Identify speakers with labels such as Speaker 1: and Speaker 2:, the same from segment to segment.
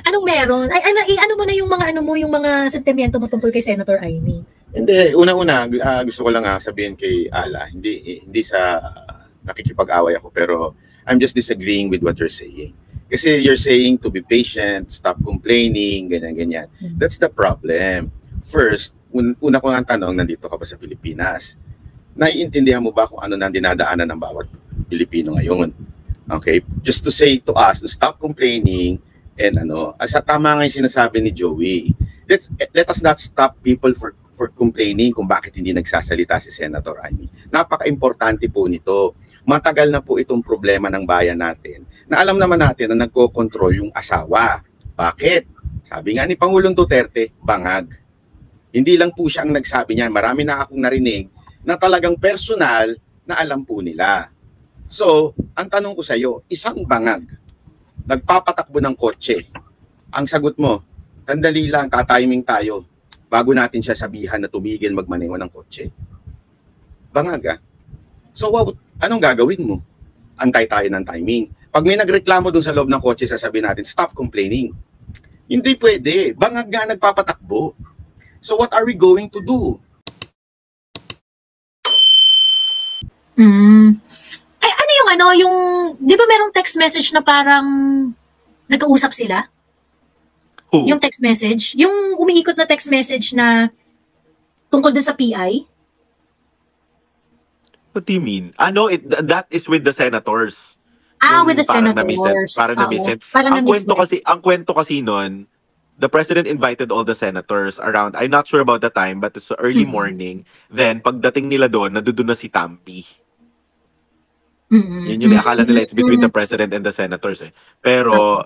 Speaker 1: Anong meron? Ay, ano mo na yung mga yung mga sentimento mo tungkol kay Senator Amy?
Speaker 2: Hindi, una-una gusto ko lang sabihin kay Ala, hindi sa nakikipag-away ako, pero I'm just disagreeing with what you're saying. Kasi you're saying to be patient, stop complaining, ganyan-ganyan. That's the problem. First, una ko nga tanong, nandito ka ba sa Pilipinas? Naiintindihan mo ba kung ano nang dinadaanan ng bawat Pilipino ngayon? Okay? Just to say to us, to stop complaining, and sa tama nga yung sinasabi ni Joey, let us not stop people for complaining kung bakit hindi nagsasalita si Senator Amy. Napaka-importante po nito. Matagal na po itong problema ng bayan natin na alam naman natin na nagko-control yung asawa. Bakit? Sabi nga ni Pangulong Duterte, bangag. Hindi lang po siya ang nagsabi niyan. Marami na akong narinig na talagang personal na alam po nila. So, ang tanong ko sa iyo, isang bangag, nagpapatakbo ng kotse. Ang sagot mo, sandali lang, tatiming tayo bago natin siya sabihan na tumigil magmaneho ng kotse. Bangag So, anong gagawin mo? Antay tayo ng timing. Pag may nagreklamo dun sa loob ng kotse, sasabihin natin, stop complaining. Hindi pwede. Bangag nga nagpapatakbo. So, what are we going to do?
Speaker 1: Yung, di ba merong text message na parang nagkausap sila?
Speaker 3: Who?
Speaker 1: Yung text message? Yung umiikot na text message na tungkol dun sa PI?
Speaker 3: What do you mean? That is with the senators.
Speaker 1: With the senators.
Speaker 3: Parang na-miss. Ang kwento kasi nun, the president invited all the senators around. I'm not sure about the time, but it's early morning. Then, pagdating nila doon, nandoon na si Tampi. Yun yung akala nila, it's between the president and the senators. Pero,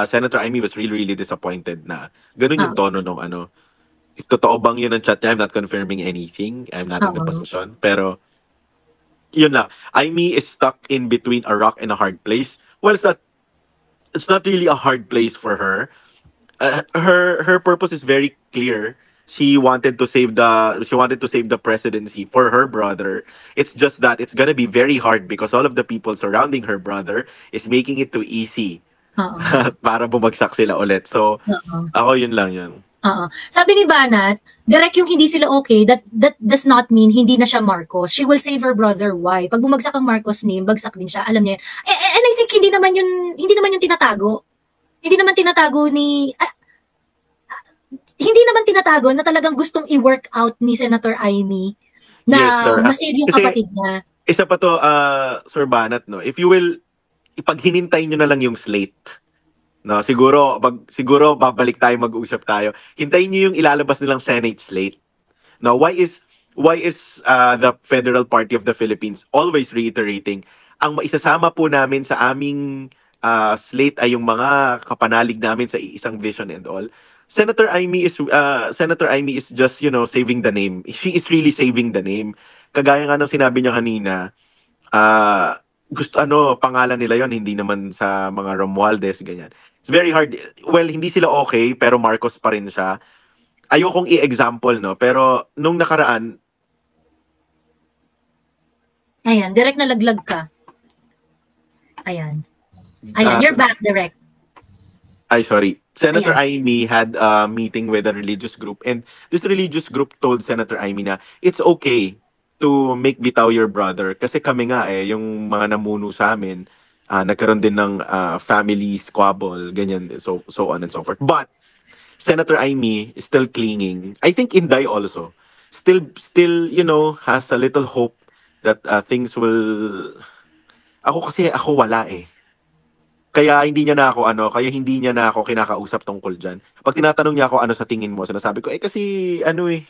Speaker 3: Senator Amy was really, really disappointed na ganun yung tono nung totoo bang yun ang chat niya? I'm not confirming anything. I'm not in the position. Pero, yun lang. Amy is stuck in between a rock and a hard place. Well, it's not really a hard place for her. Her purpose is very clear. She wanted to save the presidency for her brother. It's just that it's gonna be very hard because all of the people surrounding her brother is making it too easy para bumagsak sila ulit. So, ako yun lang yun.
Speaker 1: Sabi ni Banat, direct yung hindi sila okay, that does not mean hindi na siya Marcos. She will save her brother. Why? Pag bumagsak ang Marcos name, bagsak din siya. Alam niya. And I think hindi naman yun tinatago. Hindi naman tinatago na talagang gustong i-work out ni Senator Amy na masave yung kapatid niya.
Speaker 3: Isa pa to, Sir Banat, no? If you will, ipaghinintay nyo na lang yung slate. No, siguro babalik tayo, mag-usap tayo. Hintayin niyo yung ilalabas nilang Senate slate. Now, why is the Federal Party of the Philippines always reiterating ang maisasama po namin sa aming slate ay yung mga kapanalig namin sa isang vision and all. Senator Amy is just, saving the name. She is really saving the name. Kagaya nga ng sinabi niya kanina, pangalan nila yon, hindi naman sa mga Romualdez, ganyan. It's very hard. Well, hindi sila okay, pero Marcos pa rin siya. Ayokong i-example, no? Pero nung nakaraan...
Speaker 1: Ayan, direct na laglag ka. Ayan, you're back, direct.
Speaker 3: Ay, sorry. Senator Amy had a meeting with a religious group, and this religious group told Senator Amy na it's okay to make bitaw your brother kasi kami nga yung mga namuno sa amin, nagkaroon din ng family squabble, ganyan, so on and so forth. But Senator Amy is still clinging. I think Inday also still has a little hope that things will... Ako wala Kaya hindi niya na ako kinakausap tungkol diyan. Pag tinatanong niya ako ano sa tingin mo, sinasabi ko kasi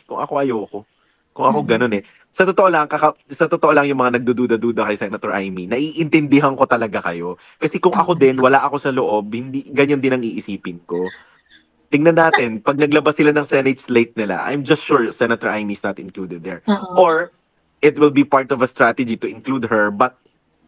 Speaker 3: kung ako ayoko. Kung ako ganun Sa totoo lang yung mga nagdududa-duda kay Senator Amy, naiintindihan ko talaga kayo. Kasi kung ako din, wala ako sa loob, hindi ganyan din ang iisipin ko. Tingnan natin, pag naglabas sila ng Senate slate nila, I'm just sure Senator Amy is not included there. Or it will be part of a strategy to include her, but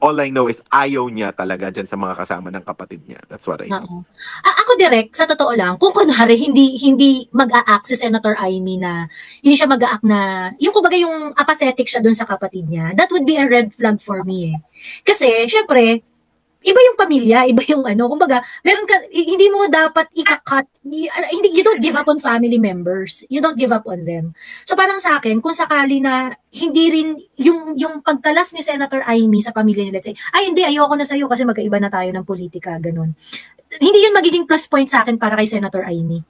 Speaker 3: all I know is ayaw niya talaga dyan sa mga kasama ng kapatid niya. That's what I know.
Speaker 1: Ako direct, sa totoo lang, kung kunwari hindi mag-a-act si Senator Amy na, hindi siya mag-a-act na, yung kumbaga yung apathetic siya dun sa kapatid niya, that would be a red flag for me Kasi, syempre, iba yung pamilya, iba yung ano, kumbaga, meron ka, hindi mo dapat ikakat, hindi, you don't give up on family members. You don't give up on them. So parang sa akin, kung sakali na hindi rin, yung pagkalas ni Senator Amy sa pamilya niya, let's say, ay hindi, ayoko na sa'yo kasi magkaiba na tayo ng politika, ganun. Hindi yun magiging plus point sa akin para kay Senator Amy.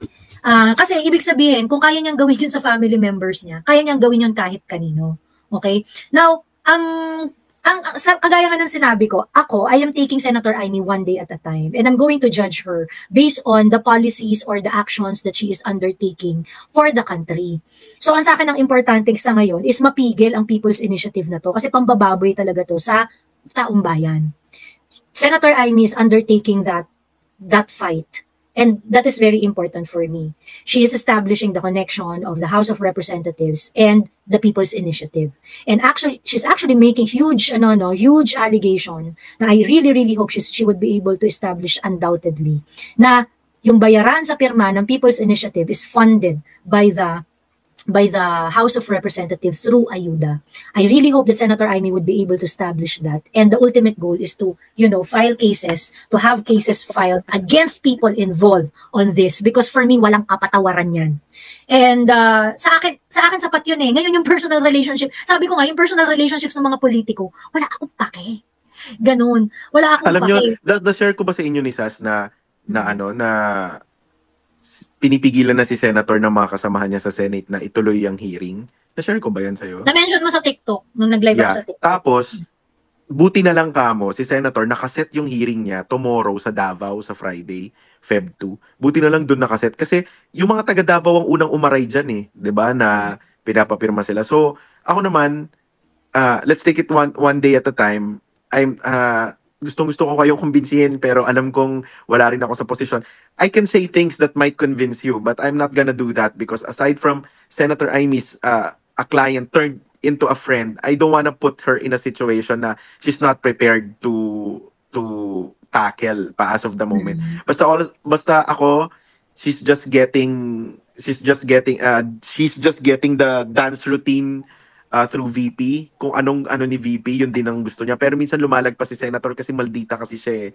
Speaker 1: Kasi ibig sabihin, kung kaya niyang gawin yun sa family members niya, kaya niyang gawin yun kahit kanino. Okay? Now, kagaya nga ng sinabi ko, I am taking Senator Amy one day at a time. And I'm going to judge her based on the policies or the actions that she is undertaking for the country. So, ang sa akin ang importante sa ngayon is mapigil ang People's Initiative na to kasi pambababoy talaga to sa taong bayan. Senator Amy is undertaking that fight. And that is very important for me. She is establishing the connection of the House of Representatives and the People's Initiative. And actually, she's actually making huge allegation na I really hope she would be able to establish undoubtedly na yung bayaran sa pirma ng People's Initiative is funded by the House of Representatives through ayuda. I really hope that Senator Amy would be able to establish that. And the ultimate goal is to, file cases, to have cases filed against people involved on this. Because for me, walang kapatawaran yan. And sa akin sapat yun eh. Ngayon yung personal relationship, sabi ko nga, yung personal relationships ng mga politiko, wala akong pake. Ganun. Wala akong
Speaker 3: Alam
Speaker 1: pake.
Speaker 3: Alam nyo, share ko ba sa inyo ni Sas na pinipigilan na si Senator ng mga kasamahan niya sa Senate na ituloy ang hearing? Na-share ko ba yan sa'yo?
Speaker 1: Na-mention mo sa TikTok, nung nag-live ako sa TikTok.
Speaker 3: Tapos, buti na lang kamo, si Senator, nakaset yung hearing niya tomorrow sa Davao sa Friday, Feb 2. Buti na lang doon nakaset. Kasi yung mga taga Davao ang unang umaray dyan eh. 'Di ba na pinapapirma sila. So, ako naman, let's take it one day at a time. Gustong-gusto ko kayong kumbinsihin pero alam kong wala rin ako sa posisyon. I can say things that might convince you but I'm not gonna do that because aside from Senator Amy's a client turned into a friend, I don't wanna put her in a situation na she's not prepared to tackle pa as of the moment. Basta ako, she's just getting the dance routine through VP. Kung ano ni VP, yun din ang gusto niya. Pero minsan lumalagpas si Senator kasi maldita kasi siya eh.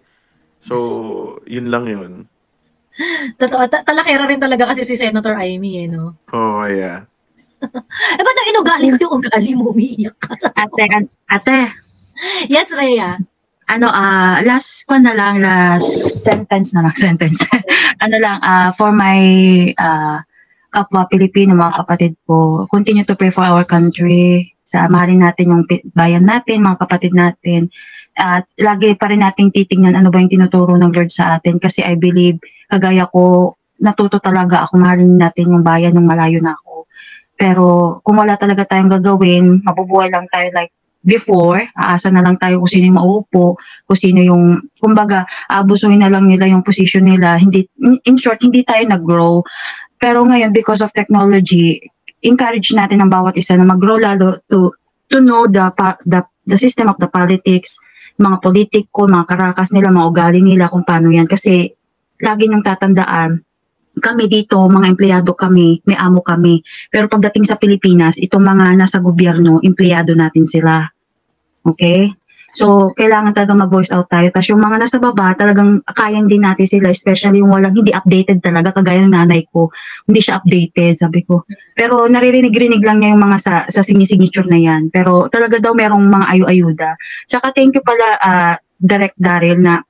Speaker 3: So, yun lang yun.
Speaker 1: Totoo, talakera rin talaga kasi si Senator Amy eh, no?
Speaker 3: Oh, yeah.
Speaker 1: Ba't ang inugali mo, umiiyak ka?
Speaker 4: Ate.
Speaker 1: Yes, Rhea.
Speaker 4: Last sentence. For my kapwa Pilipino, mga kapatid ko, continue to pray for our country. Mahalin natin yung bayan natin, mga kapatid natin. At lagi pa rin nating titingnan ano ba yung tinuturo ng Lord sa atin. Kasi I believe, kagaya ko, natuto talaga ako, mahalin natin yung bayan nung malayo na ako. Pero kung wala talaga tayong gagawin, mabubuhay lang tayo like before, aasa na lang tayo kung sino yung mauupo, kung sino yung, kumbaga, abusuhin na lang nila yung position nila. In short, hindi tayo nag-grow. Pero ngayon, because of technology, encourage natin ang bawat isa na mag-grow lalo to know the system of the politics, mga politiko, mga karakas nila, mga ugali nila, kung paano yan. Kasi lagi nang tatandaan, kami dito, mga empleyado kami, may amo kami. Pero pagdating sa Pilipinas, itong mga nasa gobyerno, empleyado natin sila. Okay? So, kailangan talaga mag-voice out tayo. Tapos yung mga nasa baba, talagang kayang din natin sila, especially yung walang hindi updated talaga, kagaya ng nanay ko. Hindi siya updated, sabi ko. Pero naririnig-rinig lang niya yung mga sa signature na yan. Pero talaga daw merong mga ayu-ayuda. Tsaka thank you pala, Direct Daryl, na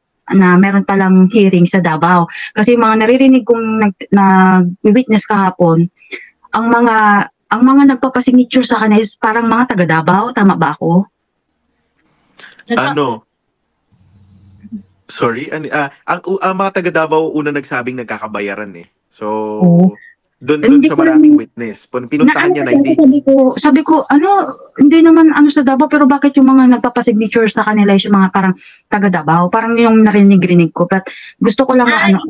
Speaker 4: meron palang hearing sa Davao. Kasi yung mga naririnig kong nag-witness kahapon, ang mga nagpapasignature sa kanila is parang mga taga Davao, tama ba ako?
Speaker 3: Sorry, ang mga taga Davao una nagsabing nagkakabayaran eh. So, doon siya maraming witness. Pinuntahan niya na hindi.
Speaker 4: Sabi ko, hindi naman sa Davao, pero bakit yung mga nagpapasignature sa kanila yung mga parang taga Davao? Parang yung narinig-rinig ko. But gusto ko lang
Speaker 1: yung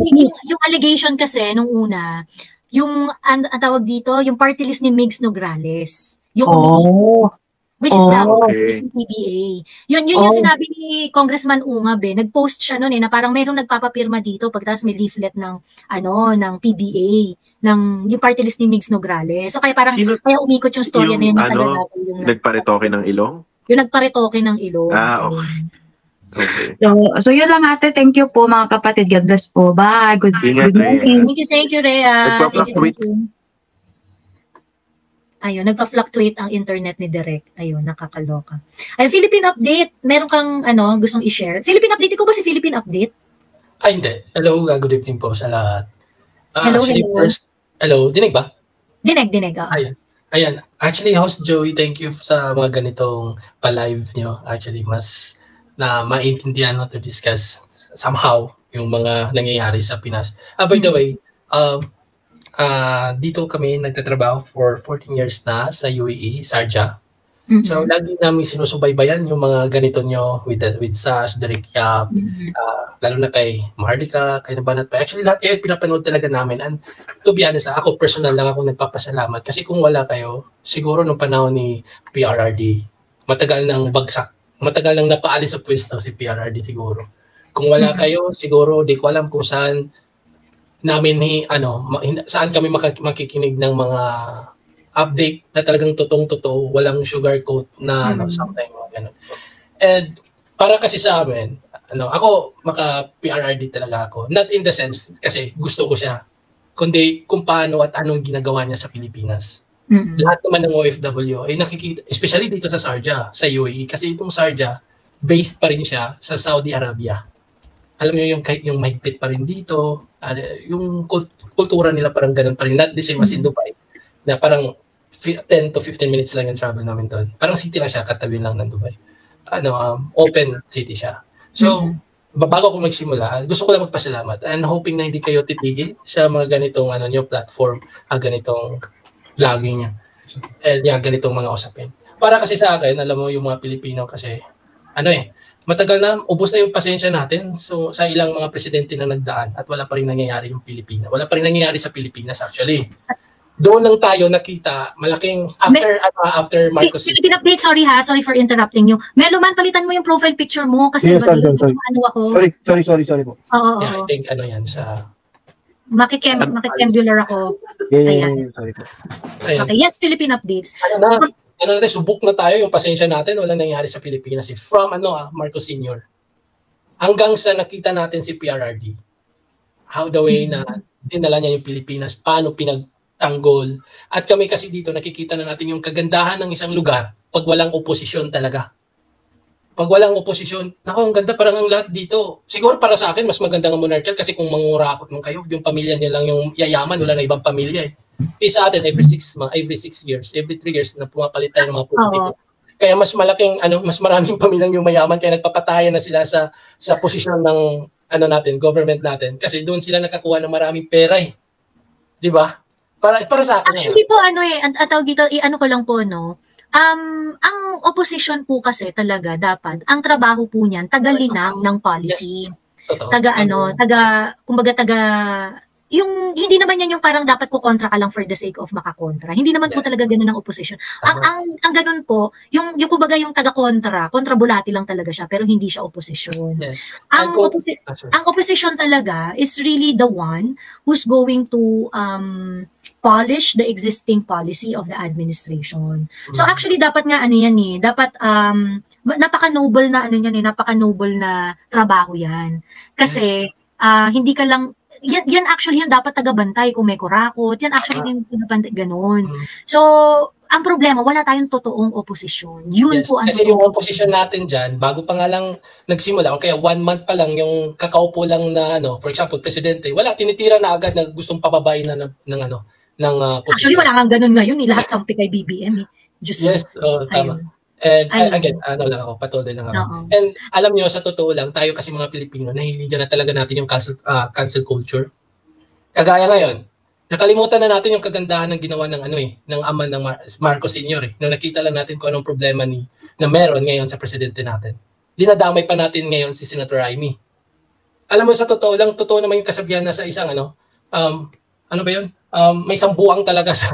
Speaker 1: allegation kasi nung una, yung ang tawag dito, yung party list ni Migs Nograles. Which is yung PBA. Yun yung sinabi ni Congressman Ungab eh. Nag-post siya noon eh na parang mayroong nagpapapirma dito pagkatapos may leaflet ng PBA, yung party list ni Migs Nograles. So kaya parang kaya umikot yung storya na yun.
Speaker 3: Nagparitoke ng ilong?
Speaker 1: Yung nagparitoke ng ilong.
Speaker 3: Okay. Okay.
Speaker 4: So yun lang ate, thank you po mga kapatid. God bless po. Bye. Good
Speaker 3: Ingat,
Speaker 4: morning.
Speaker 1: Thank you, Rhea. Thank
Speaker 3: Nagpa-fluctuate.
Speaker 1: you. Ayun, nagpa-fluctuate ang internet ni Direk. Ayun, nakakaloka. Ay, Philippine Update. Meron kang gustong i-share? Philippine Update, ikaw ba si Philippine Update?
Speaker 5: Ay, hindi. Hello, good evening po sa lahat.
Speaker 1: Hello.
Speaker 5: First, hello, dinig ba?
Speaker 1: Dinig.
Speaker 5: Ayan. Actually, host Joey, thank you sa mga ganitong pa-live nyo. Actually, mas na maintindihan to discuss somehow yung mga nangyayari sa Pinas. By the way, dito kami nagtatrabaho for 14 years na sa UAE, Sharjah. So, lagi namin sinusubaybayan yung mga ganito nyo with Sash, Derek Yap, lalo na kay Maharlika, kay Nabanat pa. Actually, lahat kayo pinapanood talaga namin. And to be honest, ako personal lang ako nagpapasalamat. Kasi kung wala kayo, siguro nung panahon ni PRRD, matagal nang bagsak. Matagal nang napaalis sa pwesto si PRRD siguro. Kung wala kayo, siguro di ko alam kung saan namin saan kami makikinig ng mga update na talagang totoong-totoo, walang sugarcoat na something mga ganun. And para kasi sa amin, ako maka-PRRD talaga ako. Not in the sense kasi gusto ko siya, kundi kung paano at anong ginagawa niya sa Pilipinas. Lahat naman ng OFW ay nakikita, especially dito sa Sharjah, sa UAE, kasi itong Sharjah, based pa rin siya sa Saudi Arabia. Alam niyo yung mahigpit pa rin dito, yung kultura nila parang ganun pa rin, not the same as in Dubai, na parang 10 to 15 minutes lang yung travel namin doon. Parang city lang siya, katabi lang ng Dubai. Open city siya. So, bago ako magsimula, gusto ko lang magpasalamat and hoping na hindi kayo titigil sa mga ganitong platform, ganitong vlogging niya. And ganitong mga usapin. Para kasi sa akin, alam mo yung mga Pilipino kasi, matagal na, ubos na yung pasensya natin so sa ilang mga presidente na nagdaan at wala pa rin nangyayari yung Pilipinas. Wala pa rin nangyayari sa Pilipinas actually. Doon lang tayo nakita malaking after Marcos.
Speaker 1: Philippine Update, sorry for interrupting you. Meloman, palitan mo yung profile picture mo kasi
Speaker 6: sorry.
Speaker 1: ako.
Speaker 6: Sorry po.
Speaker 1: Oo.
Speaker 5: Yeah, I think yan sa
Speaker 1: Makikembular ako.
Speaker 6: Yeah, sorry po.
Speaker 5: Ayan.
Speaker 1: Okay, yes, Philippine Updates.
Speaker 5: Subok na tayo yung pasensya natin, walang nangyari sa Pilipinas. From Marcos Sr. hanggang sa nakita natin si PRRD. How the way na dinala niya yung Pilipinas, paano pinagtanggol. At kami kasi dito nakikita na natin yung kagandahan ng isang lugar pag walang oposisyon talaga. Pag walang oposisyon, ang ganda parang ang lahat dito. Siguro para sa akin, mas maganda ng monarchical kasi kung mangurakot mo kayo, yung pamilya niya lang yung yayaman, wala na ibang pamilya eh. Sa atin, every 6 years, every 3 years na pumapalit tayo ng mga politiko. Kaya mas malaking, mas maraming pamilyang yung mayaman, kaya nagpapatayan na sila sa posisyon ng government natin. Kasi doon sila nakakuha ng maraming pera eh. Di ba? Para sa akin.
Speaker 1: Actually po, tawag dito, ko lang po, ang opposition po kasi talaga dapat, ang trabaho po niyan, tagalinang ng policy.
Speaker 5: Yes.
Speaker 1: Yung hindi naman yan yung parang dapat ko kontra ka lang for the sake of makakontra. Hindi naman po talaga ganoon ang opposition. Ang ganun po, yung kumbaga yung kontrabulati lang talaga siya pero hindi siya opposition.
Speaker 5: Yes.
Speaker 1: Ang opposition talaga is really the one who's going to polish the existing policy of the administration. So actually dapat nga dapat napaka-noble na napaka-noble na trabaho yan. Kasi hindi ka lang yan actually yung dapat tagabantay kung may kurakot. Yan actually yung tagabantay ganun. So, ang problema, wala tayong totoong oposisyon. Yun po ang
Speaker 5: kasi yung opposition natin dyan, bago pa nga lang nagsimula, o kaya 1 month pa lang yung kakaupo lang na, for example, presidente, wala, tinitira na agad na gustong pababayin na ng posisyon.
Speaker 1: Actually, wala kang ganun ngayon. Lahat kampi kay BBM.
Speaker 5: Yes, tama. And again, patuloy lang ako. And alam nyo, sa totoo lang, tayo kasi mga Pilipino, nahiligan na talaga natin yung cancel culture. Kagaya ngayon, nakalimutan na natin yung kagandahan ng ginawa ng ng ama ng Marcos Sr. Nung nakita lang natin kung anong problema na meron ngayon sa presidente natin. Dinadamay pa natin ngayon si Senator Amy. Alam mo, sa totoo lang, totoo naman yung kasabihan na sa isang may isang buwang talaga sa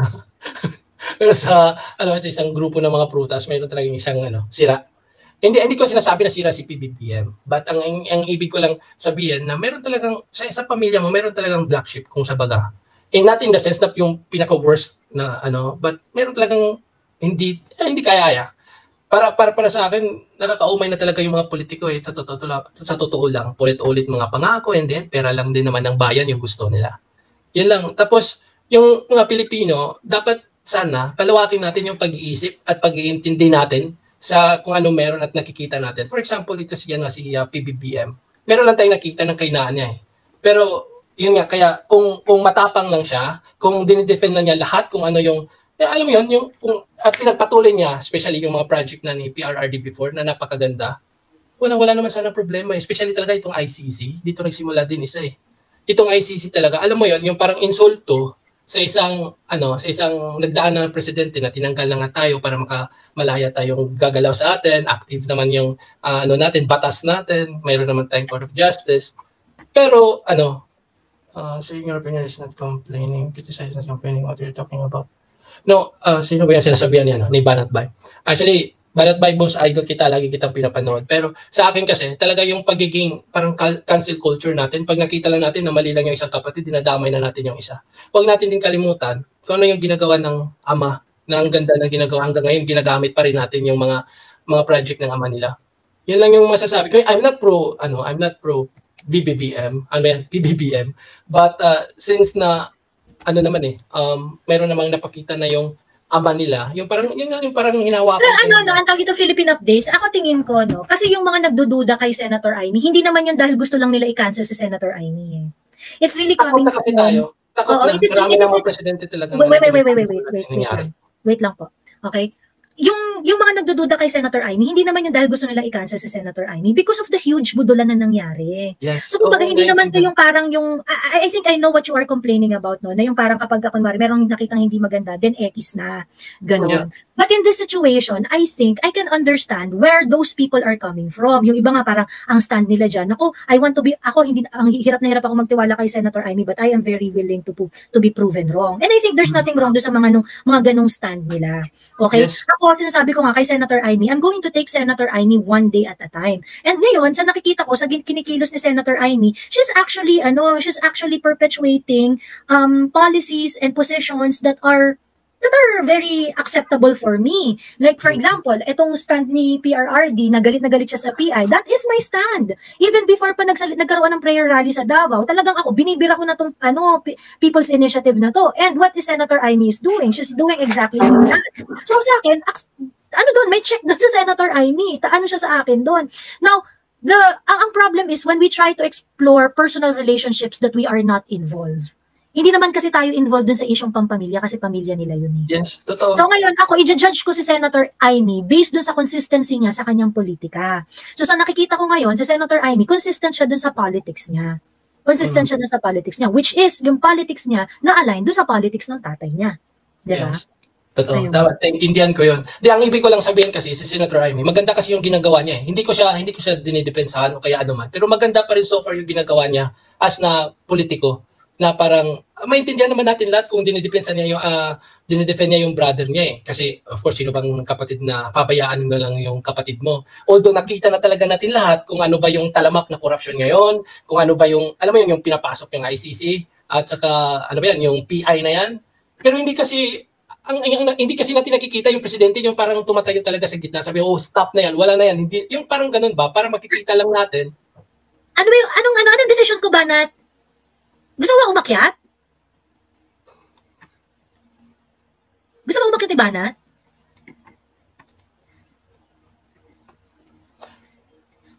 Speaker 5: sa isang grupo ng mga prutas, mayroon talagang isang sira. Hindi ko sinasabi na sira si PBBM, but ang ibig ko lang sabihin na meron talagang sa pamilya mo meron talagang black sheep kung sa baga. Not in the sense na yung pinaka-worst na but meron talagang hindi kaya. para sa akin, nakakaumay na talaga yung mga politiko eh. Sa totoo lang, ulit mga pangako, and then pera lang din naman ng bayan yung gusto nila. Yan lang. Tapos, yung mga Pilipino, dapat sana palawakin natin yung pag-iisip at pag-iintindi natin sa kung ano meron at nakikita natin. For example, dito si PBBM. Meron lang tayong nakita ng kainaan niya eh. Pero, yun nga, kaya kung matapang lang siya, kung dinidefend na niya lahat, kung ano yung alam mo yun, at pinagpatuloy niya, especially yung mga project na ni PRRD before na napakaganda, wala naman sana problema. Especially talaga itong ICC. Dito nagsimula din isa eh. Itong ICC talaga, alam mo yun, yung parang insulto sa isang nagdaan na presidente na tinanggal na nga tayo para malaya tayong gagalaw sa atin, active naman yung batas natin, mayroon naman tayong Court of Justice. Pero saying your opinion is not complaining, criticize is not complaining what you're talking about. No, sino ba yung sinasabihan niya, ni Banat Bay? Actually, Banat Bay, boss, idol kita, lagi kitang pinapanood. Pero sa akin kasi, talaga yung pagiging parang cancel culture natin, pag nakita lang natin na mali lang yung isang kapatid, dinadamay na natin yung isa. Huwag natin din kalimutan kung ano yung ginagawa ng ama, na ang ganda ng ginagawa hanggang ngayon, ginagamit pa rin natin yung mga project ng ama nila. Yan lang yung masasabi ko. I'm not pro BBBM, PBBM, but since na meron namang napakita na yung ama nila, yung parang hinawakan.
Speaker 1: Pero ang tawag ito Philippine Updates, ako tingin ko, kasi yung mga nagdududa kay Senator Amy, hindi naman yun dahil gusto lang nila i-cancel si Senator Amy eh. It's really coming from...
Speaker 5: Takot na, marami ng mga presidente talaga.
Speaker 1: Wait lang po. Okay? Yung mga nagdududa kay Senator Amy, hindi naman yung dahil gusto nila i-cancel si Senator Amy because of the huge budulan na nangyari.
Speaker 5: Yes.
Speaker 1: So kumbaga hindi naman to yung parang yung I think I know what you are complaining about, no, na yung parang kapag kunwari merong nakitang hindi maganda, then X na gano'n. Yeah. But in this situation, I think I can understand where those people are coming from. Yung iba nga parang ang stand nila diyan, ako hirap na hirap ako magtiwala kay Senator Amy, but I am very willing to be proven wrong. And I think there's nothing wrong do sa mga ganung stand nila. Okay? Yes. Ako, sinasabi ko nga kay Senator Amy, I'm going to take Senator Amy one day at a time. And ngayon, sa nakikita ko, sa kinikilos ni Senator Amy, she's actually perpetuating policies and positions that are very acceptable for me. Like for example, itong stand ni PRRD, na galit siya sa PI, that is my stand. Even before pa nagkaroon ng prayer rally sa Davao, talagang ako, binibira ko na tong People's Initiative na to. And what is Senator Amy is doing? She's doing exactly that. So sa akin, may check doon sa Senator Amy. Siya sa akin doon. Now, ang problem is when we try to explore personal relationships that we are not involved. Hindi naman kasi tayo involved dun sa isyong pampamilya kasi pamilya nila yun eh.
Speaker 5: Yes, totoo.
Speaker 1: So ngayon, ako i-judge ko si Senator Amy based dun sa consistency niya sa kanyang politika. So sa nakikita ko ngayon, si Senator Amy, consistent siya dun sa politics niya. Siya dun sa politics niya, which is yung politics niya na align dun sa politics ng tatay niya. Diba?
Speaker 5: Yes. Totoo. Tama. Naintindihan ko yun. Ang ibig ko lang sabihin kasi si Senator Amy, maganda kasi yung ginagawa niya eh. Hindi ko siya dinidepensahan o kaya ano man. Pero maganda pa rin so far yung ginagawa niya as na politiko. Na parang maintindihan naman natin lahat kung dinidefend niya yung brother niya eh. Kasi of course, sino bang kapatid na pabayaan mo lang yung kapatid mo. Although nakita na talaga natin lahat kung ano ba yung talamak na corruption ngayon, kung ano ba yung, alam mo yung pinapasok yung ICC, at saka yung PI na yan. Pero hindi kasi natin nakikita yung presidente yung parang tumatayo talaga sa gitna. Sabi, stop na yan, wala na yan. Hindi, yung parang ganun ba, para makikita lang natin.
Speaker 1: Anong decision ko ba na gusto mo umakyat? Gusto mo umakyat, Banat?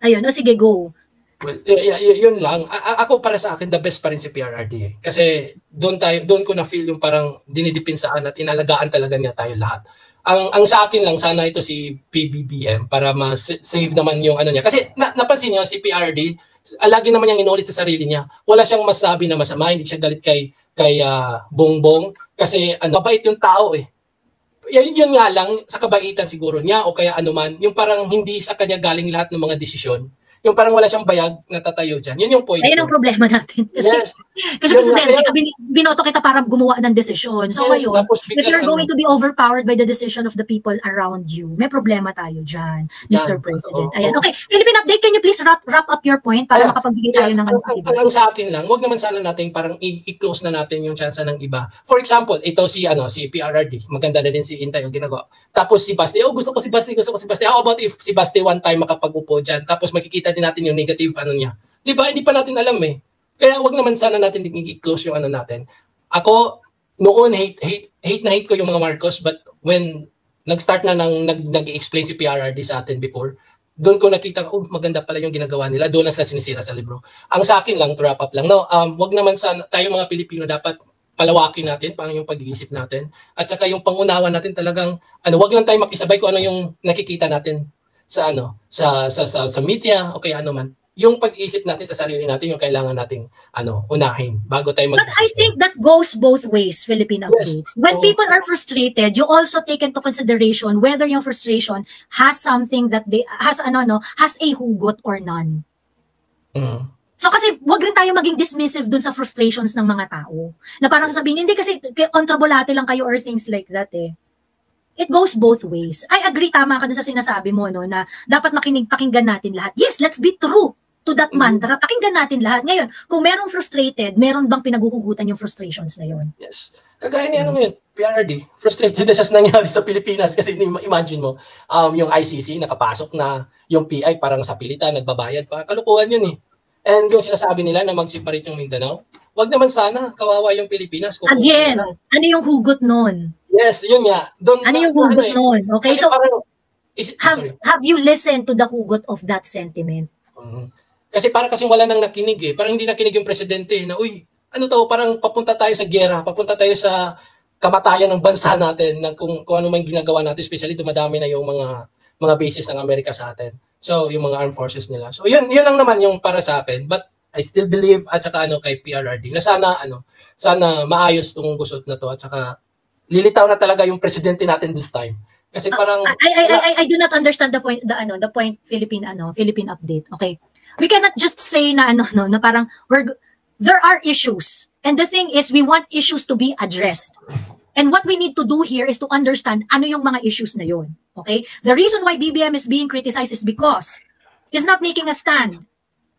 Speaker 1: Ayun, sige, go.
Speaker 5: Well, yun lang. Ako para sa akin, the best pa rin si PRRD eh. Kasi doon ko na-feel yung parang dinidepensahan at inalagaan talaga niya tayo lahat. Ang sa akin lang, sana ito si PBBM para ma-save naman yung niya. Kasi napansin niyo, si PRRD, lagi naman niyang inulit sa sarili niya. Wala siyang masabi na masama, hindi siya galit kay Bongbong kasi mabait yung tao eh. Yun nga lang sa kabaitan siguro niya o kaya anuman, yung parang hindi sa kanya galing lahat ng mga desisyon. Yung parang wala siyang bayag na tatayo dyan. Yun yung point.
Speaker 1: Ayun ang problema natin. Kasi,
Speaker 5: Yes.
Speaker 1: kasi presidente, binoto kita para gumawa ng desisyon. So
Speaker 5: Yes,
Speaker 1: ngayon,
Speaker 5: tapos
Speaker 1: if you're going to be overpowered by the decision of the people around you, may problema tayo dyan, Mr. President. Ayan. Okay, Philippine Update, can you please wrap up your point para makapagbigay tayo ng
Speaker 5: ang sa akin lang, wag naman sana natin parang i-close na natin yung chance ng iba. For example, ito si PRRD, maganda na din si Intay yung ginagawa. Tapos si Basti, gusto ko si Basti. How about if si Basti one time makapag-upo dyan, tapos makikita din natin yung negative niya. Di ba? Hindi pa natin alam eh. Kaya wag naman sana natin i-close yung natin. Ako, noon hate ko yung mga Marcos, but when nag-start na nag-explain si PRRD sa atin before, doon ko nakita, maganda pala yung ginagawa nila. Doon na sila sinisira sa libro. Ang sa akin lang, to wrap up lang, wag naman sana, tayo mga Pilipino dapat palawakin natin pang yung pag-iisip natin. At saka yung pangunawa natin talagang, wag lang tayo makisabay kung ano yung nakikita natin sa sa media o kaya ano man. Yung pag-iisip natin sa sarili natin yung kailangan nating unahin bago tayo
Speaker 1: But I think that goes both ways, Philippine Updates.
Speaker 5: Yes.
Speaker 1: When people are frustrated, you also take into consideration whether yung frustration has something that has a hugot or none. So kasi wag rin tayo maging dismissive dun sa frustrations ng mga tao. Na parang sasabihin, hindi kasi kontrabolate lang kayo or things like that eh. It goes both ways. I agree, tama ka dun sa sinasabi mo, na dapat pakinggan natin lahat. Yes, let's be true to that mantra. Pakinggan natin lahat. Ngayon, kung merong frustrated, meron bang pinaguhugutan yung frustrations na yun?
Speaker 5: Yes. Kagaya niya ngayon, PRRD, frustrated na siya sa nangyari sa Pilipinas kasi imagine mo, yung ICC nakapasok na, yung PI parang sa pilitan, nagbabayad pa. Kalukuhan yun eh. And yung sinasabi nila na mag-separate yung Mindanao, wag naman sana, kawawa yung Pilipinas.
Speaker 1: Again, ano yung hugot nun?
Speaker 5: Yes, yun nga.
Speaker 1: Ano yung hugot nun? Okay, so
Speaker 5: parang,
Speaker 1: have you listened to the hugot of that sentiment?
Speaker 5: Kasi parang kasing wala nang nakinig eh. Parang hindi nakinig yung presidente na, parang papunta tayo sa giyera, papunta tayo sa kamatayan ng bansa natin, na kung ano man ginagawa natin, especially dumadami na yung mga bases ng Amerika sa atin. So, yung mga armed forces nila. So, yun lang naman yung para sa akin. But I still believe at saka kay PRRD na sana maayos tong gusot na to at saka lilitaw na talaga yung presidente natin this time. Kasi parang
Speaker 1: I do not understand the point Philippine Update. Okay. We cannot just say na na parang there are issues. And the thing is we want issues to be addressed. And what we need to do here is to understand ano yung mga issues na yun. Okay? The reason why BBM is being criticized is because he's not making a stand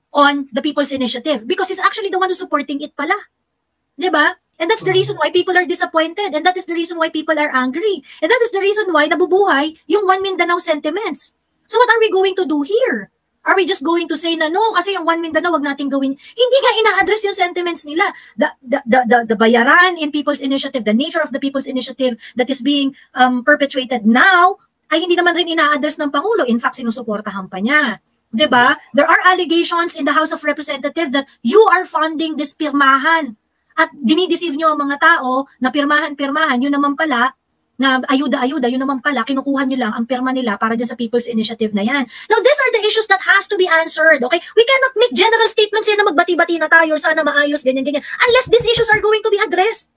Speaker 1: on the People's Initiative because he's actually the one who's supporting it pala. Diba? And that's the reason why people are disappointed. And that is the reason why people are angry. And that is the reason why nabubuhay yung One Mindanao sentiments. So what are we going to do here? Are we just going to say na no, kasi yung One Mindanao wag nating gawin? Hindi nga ina-address yung sentiments nila. The bayaran in People's Initiative, the nature of the People's Initiative that is being perpetuated now, ay hindi naman rin ina-address ng Pangulo. In fact, sinusuportahan pa niya. Diba? There are allegations in the House of Representatives that you are funding this pirmahan. At dinideceive nyo ang mga tao na pirmahan, yun naman pala, na ayuda, yun naman pala, kinukuha nyo lang ang pirma nila para dyan sa People's Initiative na yan. Now, these are the issues that has to be answered, okay? We cannot make general statements here na magbati-bati na tayo, sana maayos, ganyan, unless these issues are going to be addressed.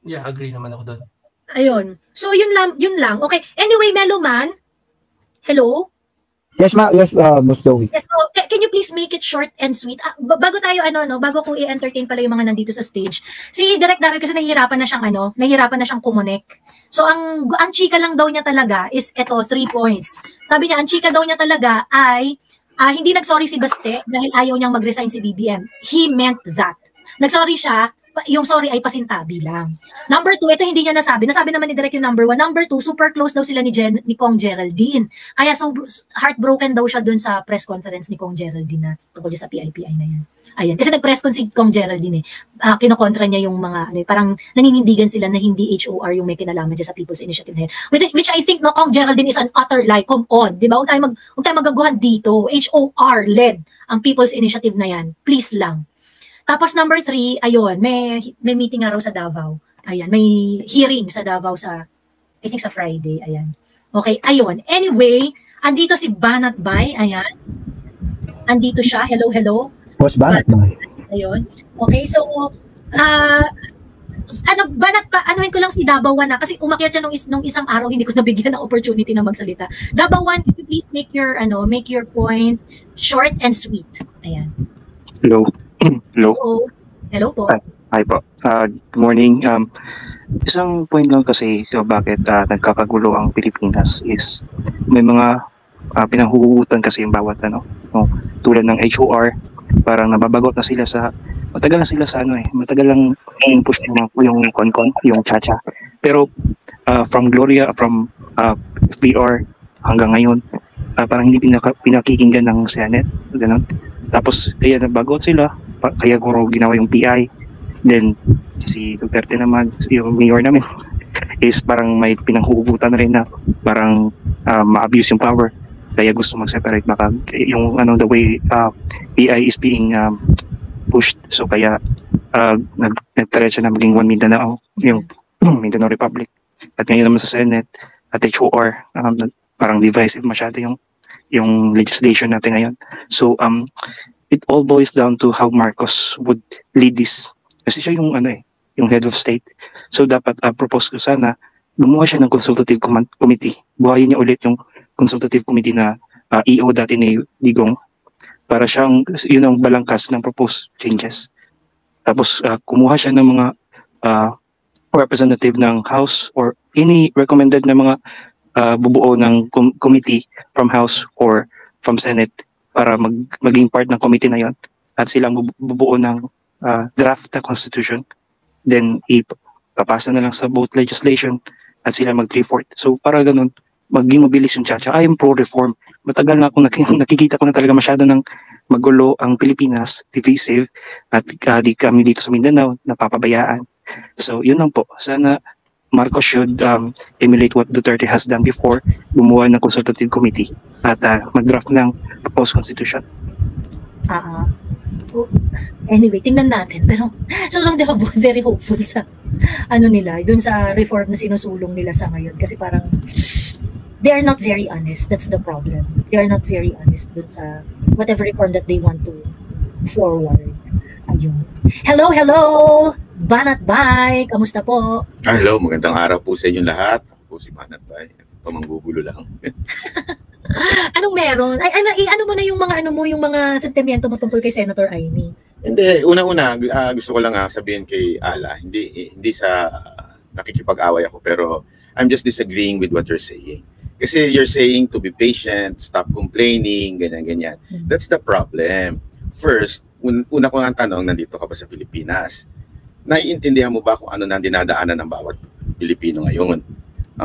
Speaker 5: Yeah, agree naman ako doon.
Speaker 1: Ayun. So, yun lang. Okay. Anyway, Meloman, hello?
Speaker 6: Yes, Boss Joey.
Speaker 1: Yes, so, can you please make it short and sweet? Bago tayo, bago ko i-entertain pala yung mga nandito sa stage, si Direk Daryl kasi nahihirapan na siyang kumonek. So, ang chika lang daw niya talaga is, 3 points. Sabi niya, ang chika daw niya talaga ay, hindi nagsorry si Baste dahil ayaw niyang mag-resign si BBM. He meant that. Nagsorry siya, yung sorry ay pasintabi lang. Number 2, ito hindi niya nasabi. Nasabi naman ni Direk yung number 1. Number 2, super close daw sila ni Kong Geraldine. Kaya so heartbroken daw siya dun sa press conference ni Kong Geraldine na tungkol sa PIPI na yan. Ayan. Kasi nag-press con si Kong Geraldine eh. Kinokontra niya yung mga, parang naninindigan sila na hindi HOR yung may kinalaman dyan sa People's Initiative na yan. Which I think, Kong Geraldine is an utter lie. Come on. Diba? Huwag tayo magaguhan dito. HOR led ang People's Initiative na yan. Please lang. Tapos number 3, ayun, may meeting araw sa Davao. Ayan, may hearing sa Davao I think sa Friday, ayan. Okay, ayun. Anyway, andito si Banat Bay, ayan. Andito siya, hello.
Speaker 6: Boss Banat Bay.
Speaker 1: Ayun. Okay, so Banat pa, anuhin ko lang si Dabawan na kasi umakyat siya nung isang araw, hindi ko nabigyan ng opportunity na magsalita. Dabawan, can you please make your point short and sweet. Ayan.
Speaker 7: Hello. Hello.
Speaker 1: Hello po.
Speaker 7: Hi po. Good morning. Isang point lang kasi bakit nagkakagulo ang Pilipinas is may mga pinanghuhugutan kasi yung bawat tulad ng HOR, parang nababagot na sila matagal na sila sa matagal lang push yung konkon, yung chacha. Pero from VR hanggang ngayon, parang hindi pinakikinggan ng Senate, ganun. Tapos kaya nabagot sila, kaya ginawa yung PI. Then si Duterte naman, yung mayor namin, is parang may pinanghuhugutan rin na parang ma-abuse yung power. Kaya gusto mag-separate baka yung the way PI is being pushed. So kaya nagtry siya na maging One Mindanao, yung Mindanao Republic. At ngayon naman sa Senate at HOR, parang divisive masyado yung legislation natin ngayon. So it all boils down to how Marcos would lead this. Kasi siya yung yung head of state. So dapat propose ko sana gumawa siya ng consultative committee. Buhayin niya ulit yung consultative committee na EO dati ni Digong para yun ang balangkas ng proposed changes. Tapos kumuha siya ng mga representative ng House or any recommended na mga bubuo ng committee from House or from Senate para maging part ng committee na yon at silang bubuo ng draft na constitution. Then ipapasa na lang sa vote legislation at sila mag 3/4. So para ganun, maging mabilis yung chacha. I am pro-reform. Matagal na akong nakikita ko na talaga masyado ng magulo ang Pilipinas, divisive, at di kami dito sa Mindanao napapabayaan. So yun lang po. Sana Marcos should emulate what Duterte has done before, gumawa ng consultative committee at mag-draft ng proposed constitution.
Speaker 1: Anyway, tingnan natin. Pero sobrang very hopeful sa dun sa reform na sinusulong nila sa ngayon. Kasi parang they are not very honest. That's the problem. They are not very honest dun sa whatever reform that they want to forward. Ayun. Hello! Banat Bay! Kamusta po?
Speaker 2: Hello, magandang araw po sa inyong lahat. Ako po si Banat Bay. Pamanggugulo lang.
Speaker 1: Anong meron? Ano mo na yung mga sentimiento mo tungkol kay Senator Amy?
Speaker 2: Hindi, una-una gusto ko lang sabihin kay Ala, hindi sa nakikipag-away ako, pero I'm just disagreeing with what you're saying. Kasi you're saying to be patient, stop complaining, ganyan-ganyan. That's the problem. First, una ko ang tanong, nandito ka ba sa Pilipinas? Naiintindihan mo ba kung ano na dinadaanan ng bawat Pilipino ngayon?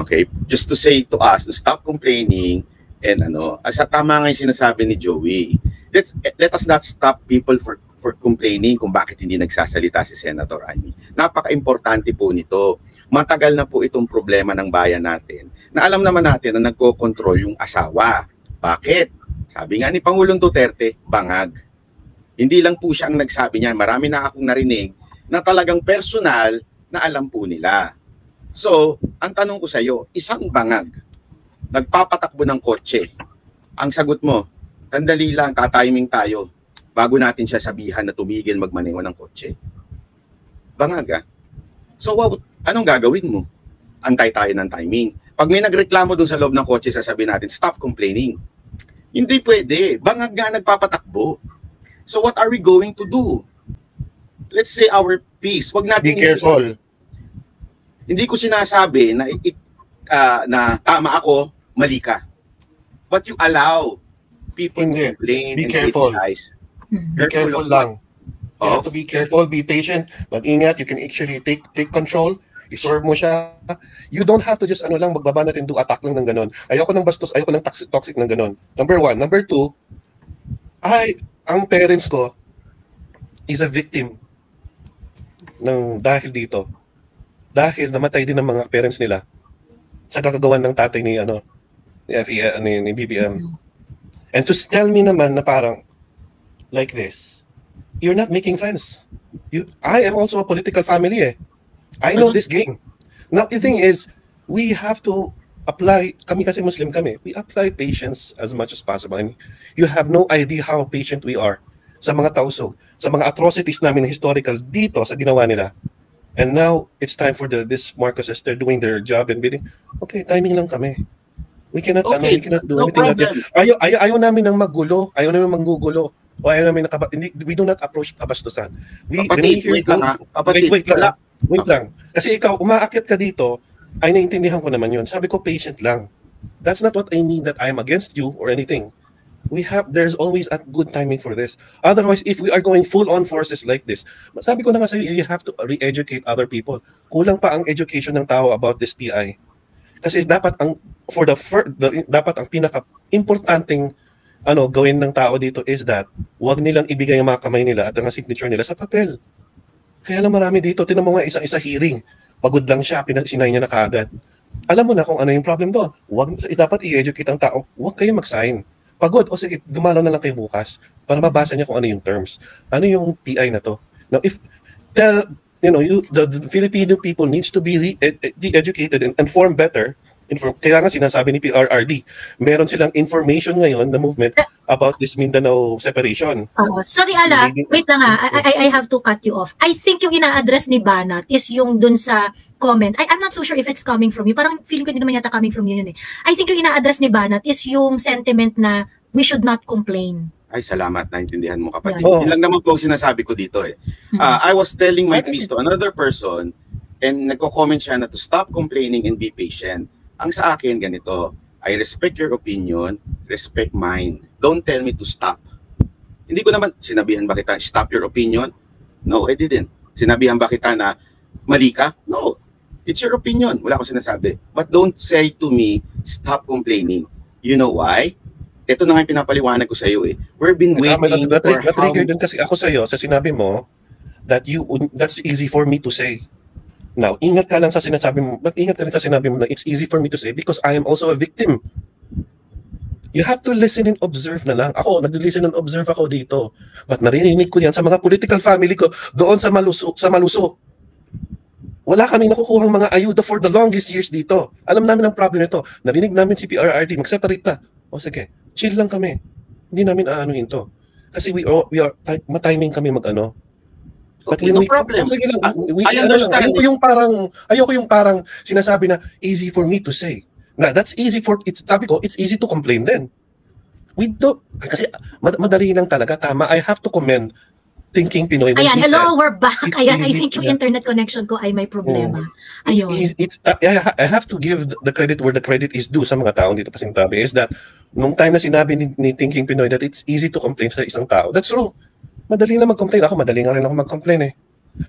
Speaker 2: Okay? Just to say to us, to stop complaining, and sa tama nga yung sinasabi ni Joey, let us not stop people for complaining kung bakit hindi nagsasalita si Senator Amy. Napaka-importante po nito. Matagal na po itong problema ng bayan natin na alam naman natin na nagko-control yung asawa. Bakit? Sabi nga ni Pangulong Duterte, bangag. Hindi lang po siya ang nagsabi niyan. Marami na akong narinig na talagang personal na alam po nila. So, ang tanong ko sa iyo, isang bangag, nagpapatakbo ng kotse. Ang sagot mo, sandali lang, tatiming tayo bago natin siya sabihan na tumigil magmaneho ng kotse. Bangag So, anong gagawin mo? Antay tayo ng timing. Pag may nagreklamo dun sa loob ng kotse, sasabihin natin, stop complaining. Hindi pwede. Bangag nga nagpapatakbo. So, what are we going to do? Let's say our peace. Wag natin
Speaker 8: be careful.
Speaker 2: Hindi ko sinasabi na na tama ako, mali ka. But you allow people to complain and criticize.
Speaker 8: Be careful lang. You have to be careful, be patient, mag-ingat. You can actually take control. I-serve mo siya. You don't have to just lang magbabanat and do attack lang ng ganon. Ayoko ng bastos, ayoko ng toxic ng ganon. Number 1. Number 2, ang parents ko is a victim dahil dito. Dahil namatay din ng mga parents nila sa kagagawan ng tatay ni BBM. And to tell me naman na parang like this, you're not making friends. I am also a political family I know this game. Now the thing is, we have to apply, kami kasi Muslim kami, we apply patience as much as possible. And you have no idea how patient we are sa mga tausog, sa mga atrocities namin historical dito sa ginawa nila. And now, it's time for this Marcoses, they're doing their job and bidding. Okay, timing lang kami. We cannot,
Speaker 2: Okay,
Speaker 8: we cannot do
Speaker 2: no
Speaker 8: anything.
Speaker 2: problem.
Speaker 8: Ayaw namin ng maggulo. Ayaw namin manggugulo. O ayaw namin we do not approach kabastusan.
Speaker 2: Kapatid, wait lang ha. Kapatid,
Speaker 8: wait lang. Kasi ikaw, umaakyat ka dito, ay naiintindihan ko naman yun. Sabi ko, patient lang. That's not what I mean that I'm against you or anything. There's always a good timing for this. Otherwise, if we are going full-on forces like this, sabi ko na nga sa'yo, you have to re-educate other people. Kulang pa ang education ng tao about this PI. Kasi dapat dapat ang pinaka-importanting gawin ng tao dito is that wag nilang ibigay ang mga kamay nila at ang signature nila sa papel. Kaya lang marami dito, tinan mo nga isa hearing, pagod lang siya, sinay niya na kaagad. Alam mo na kung ano yung problem doon. Dapat i-educate ang tao, wag kayo mag-sign. Pagod, o sige, gumalaw na lang kayo bukas para mabasa niya kung ano yung terms. Ano yung PI na to? Now, the Filipino people needs to be educated and informed better. Kaya nga sinasabi ni PRRD, meron silang information ngayon na movement about this Mindanao separation.
Speaker 1: Sorry Ala, wait lang ha. I have to cut you off. I think yung ina-address ni Banat is yung dun sa comment. I'm not so sure if it's coming from you. Parang feeling ko hindi naman yata coming from you yun eh. I think yung ina-address ni Banat is yung sentiment na we should not complain.
Speaker 2: Ay, salamat. Naintindihan mo, kapatid. Yun lang naman po sinasabi ko dito eh. I was telling my piece to another person and nagko-comment siya na to stop complaining and be patient. Ang sa akin, ganito, I respect your opinion, respect mine. Don't tell me to stop. Hindi ko naman, sinabihan ba kita, stop your opinion? No, I didn't. Sinabihan ba kita na mali ka? No, it's your opinion. Wala akong sinasabi. But don't say to me, stop complaining. You know why? Ito na nga yung pinapaliwanag ko sa iyo eh. We've been waiting for how...
Speaker 8: Na-trigger din kasi ako sa iyo sa sinabi mo that's easy for me to say. Now, ingat ka lang sa sinasabi mo. Ingat ka lang sa sinabi mo na it's easy for me to say because I am also a victim. You have to listen and observe na lang. Ako, nag-listen and observe ako dito. But naririnig ko yan sa mga political family ko doon sa Maluso. Wala kaming nakukuhang mga ayuda for the longest years dito. Alam namin ang problem nito. Narinig namin si PRRD, mag-separate na. O sige, chill lang kami. Hindi namin aanuhin to. Kasi we are matiming kami mag-ano.
Speaker 2: Okay, no problem. I understand.
Speaker 8: Ayoko yung parang sinasabi na easy for me to say. Na that's easy sabi ko, it's easy to complain then. We don't, kasi madali lang talaga, tama. I have to commend Thinking Pinoy.
Speaker 1: Ayan, hello, we're back. Ayan, I think yung internet connection ko ay may problema. Ayun.
Speaker 8: I have to give the credit where the credit is due sa mga tao dito pasintabi is that nung time na sinabi ni Thinking Pinoy that it's easy to complain sa isang tao, that's true. Madali na mag-complain. Ako, madali nga rin ako mag-complain eh.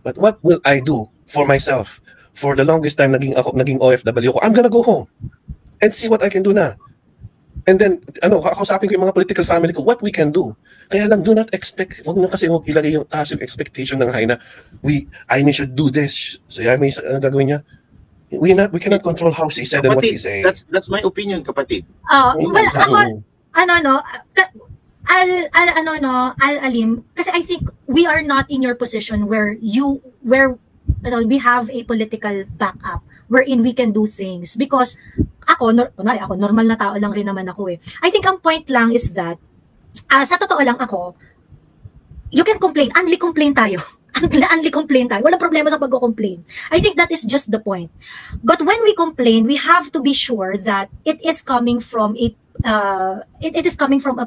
Speaker 8: But what will I do for myself? For the longest time naging OFW ko, I'm gonna go home and see what I can do na. And then, kakausapin ko yung mga political family ko, what we can do. Kaya lang, do not expect, huwag ilagay yung taas yung expectation ng high na, I should do this. So, may gagawin niya. We cannot control how she said kapatid, and what she said.
Speaker 2: That's my opinion, kapatid.
Speaker 1: Al-Alim, kasi I think we are not in your position where we have a political backup wherein we can do things because ako normal na tao lang rin naman ako eh. I think ang point lang is that sa totoo lang ako, you can complain, unli complain tayo. Walang problema sa pagko-complain. I think that is just the point. But when we complain, we have to be sure that it is coming from a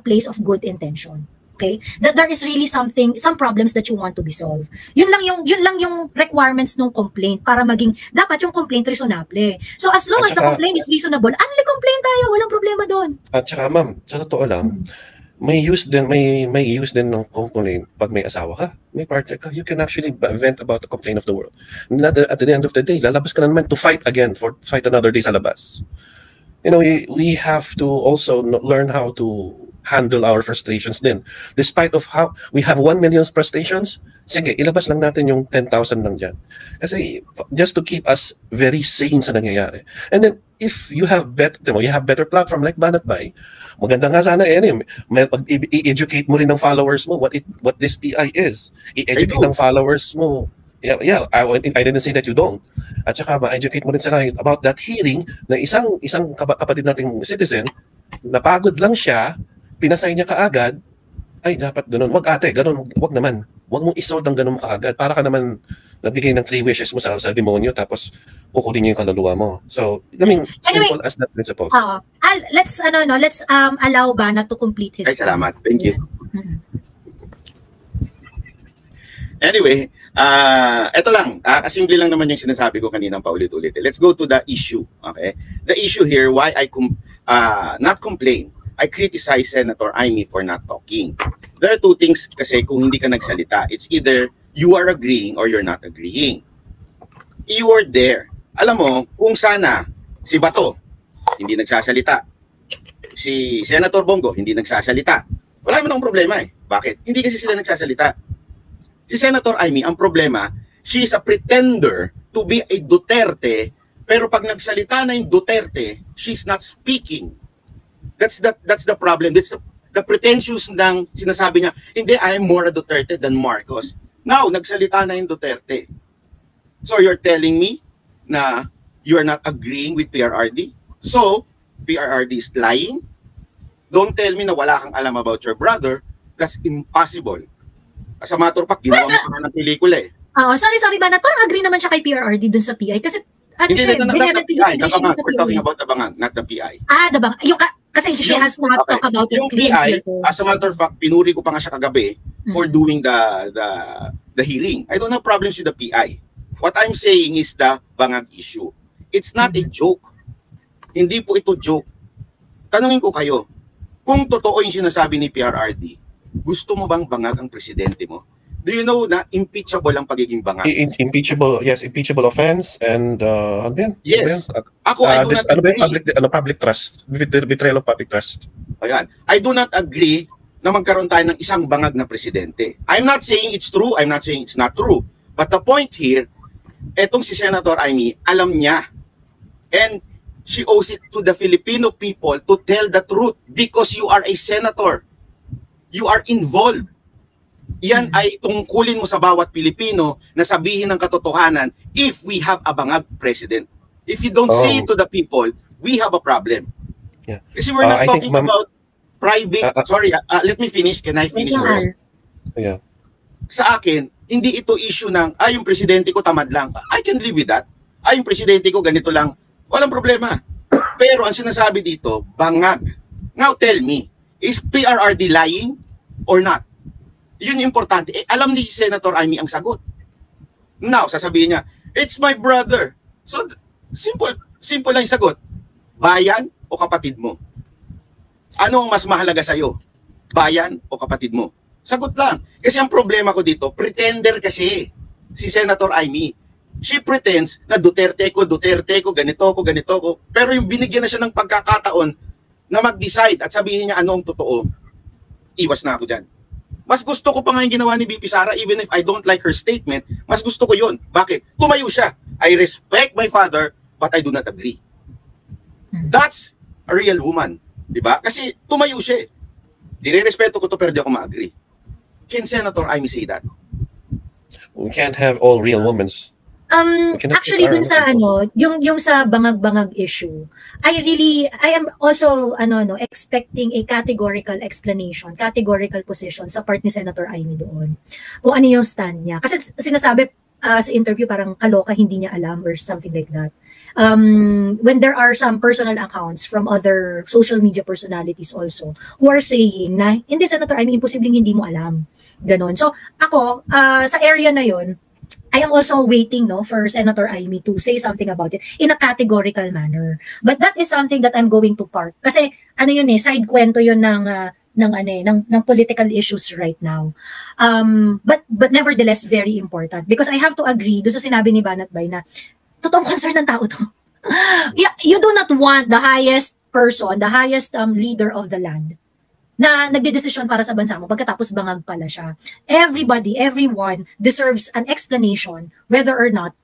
Speaker 1: place of good intention. Okay? That there is really some problems that you want to be solved. Yun lang yung requirements ng complaint para maging dapat yung complaint reasonable. So as long as the complaint is reasonable, unli complain tayo, walang problema doon.
Speaker 8: At saka ma'am, sa totoo lang, may use din ng complaint pag may asawa ka, may partner ka, you can actually vent about the complaint of the world. At the end of the day, lalabas ka na naman to fight another day sa labas. We have to also learn how to handle our frustrations din. Despite of how we have 1 million frustrations, sige, ilabas lang natin yung 10,000 lang dyan. Kasi just to keep us very sane sa nangyayari. And then, if you have better platform like Banat Bay, maganda nga sana i-educate mo rin ng followers mo what this PI is. I-educate ng followers mo. Yeah, I didn't say that you don't. At saka ma-educate mo rin sila about that hearing na isang kapatid nating citizen, napagod lang siya, pinasay niya kaagad, ay dapat ganun. Wag ate, ganun, wag naman. Wag mong isold ang ganun kaagad. Para ka naman nagbigay ng 3 wishes mo sa demonyo, tapos kukunin niyo yung kaluluwa mo. So, I mean,
Speaker 1: Anyway,
Speaker 8: simple as that principle.
Speaker 1: let's allow Banat to complete his
Speaker 2: Ay, salamat. Thank you.
Speaker 1: Mhm.
Speaker 2: Anyway, eto lang. Kasimple lang naman yung sinasabi ko kaninang paulit-ulit. Let's go to the issue. Okay? The issue here, why I not complain. I criticize Senator Amy for not talking. There are 2 things kasi kung hindi ka nagsalita. It's either you are agreeing or you're not agreeing. You were there. Alam mo, kung sana si Bato hindi nagsasalita, si Senator Bongo hindi nagsasalita, wala naman akong problema eh. Bakit? Hindi kasi sila nagsasalita. Si Senator Amy, ang problema, she is a pretender to be a Duterte, pero pag nagsalita na yung Duterte, she's not speaking. That's the problem. That's the pretentious ng sinasabi niya, hindi, I am more a Duterte than Marcos. Now, nagsalita na yung Duterte. So you're telling me na you are not agreeing with PRRD? So, PRRD is lying? Don't tell me na wala kang alam about your brother. That's impossible. As a matter of fact, ginawa mo pa ng pelikula eh.
Speaker 1: Sorry, Banat. Parang agree naman siya kay PRRD dun sa PI. Kasi,
Speaker 2: hindi, not the PI. We're talking about the Bangag, not the PI.
Speaker 1: The Bangag. Kasi she has not talked about it.
Speaker 2: Yung PI, as a matter of fact, pinuri ko pa nga siya kagabi for doing the hearing. I don't have problems with the PI. What I'm saying is the Bangag issue. It's not a joke. Hindi po ito joke. Tanungin ko kayo, kung totoo yung sinasabi ni PRRD, gusto mo bang bangag ang presidente mo? Do you know na impeachable ang pagiging bangag?
Speaker 8: Impeachable, yes, impeachable offense and ano yan?
Speaker 2: Yes.
Speaker 8: Ako, I do not agree. Public trust, betrayal of public trust.
Speaker 2: Ayan. I do not agree na magkaroon tayo ng isang bangag na presidente. I'm not saying it's true, I'm not saying it's not true. But the point here, etong si Senator Amy, alam niya. And she owes it to the Filipino people to tell the truth because you are a senator. You are involved. Yan ay tungkulin mo sa bawat Pilipino na sabihin ng katotohanan if we have a bangag president. If you don't say it to the people, we have a problem.
Speaker 8: Yeah.
Speaker 2: Kasi we're not talking about private... let me finish. Can I finish first?
Speaker 8: Yeah.
Speaker 2: Sa akin, hindi ito issue ng, yung presidente ko tamad lang. I can live with that. Yung presidente ko ganito lang. Walang problema. Pero ang sinasabi dito, bangag. Now tell me, is PRRD lying or not? Yun yung importante. Alam ni Senator Amy ang sagot. Now, sasabihin niya, it's my brother. So, simple lang yung sagot. Bayan o kapatid mo? Ano ang mas mahalaga sa'yo? Bayan o kapatid mo? Sagot lang. Kasi ang problema ko dito, pretender kasi si Senator Amy. She pretends na Duterte ko, ganito ko. Pero yung binigyan na siya ng pagkakataon na mag-decide at sabihin niya ano ang totoo, iwas na ako dyan. Mas gusto ko pa nga yung ginawa ni BP Sara, even if I don't like her statement, mas gusto ko yun. Bakit? Tumayo siya. I respect my father, but I do not agree. That's a real woman. Diba? Kasi tumayo siya eh. Dire-respeto ko to pero di ako ma-agree. Can Senator Amy say that?
Speaker 8: We can't have all real women.
Speaker 1: Actually dun sa yung sa bangag-bangag issue, I am also expecting a categorical explanation, categorical position sa part ni Senator Amy doon. Kung ano yung stand niya. Kasi sinasabi sa interview parang kaloka, hindi niya alam or something like that. When there are some personal accounts from other social media personalities also who are saying na hindi, Senator Amy, imposibleng hindi mo alam. Ganon. So ako, sa area na yon, I am also waiting for Senator Amy to say something about it in a categorical manner. But that is something that I'm going to park. Kasi side kwento yun ng political issues right now. But nevertheless, very important. Because I have to agree doon sa sinabi ni Banat Bay na totoong concern ng tao to. You do not want the highest person, the highest leader of the land na nagdedesisyon para sa bansa mo pagkatapos bangag pala siya. Everyone deserves an explanation whether or not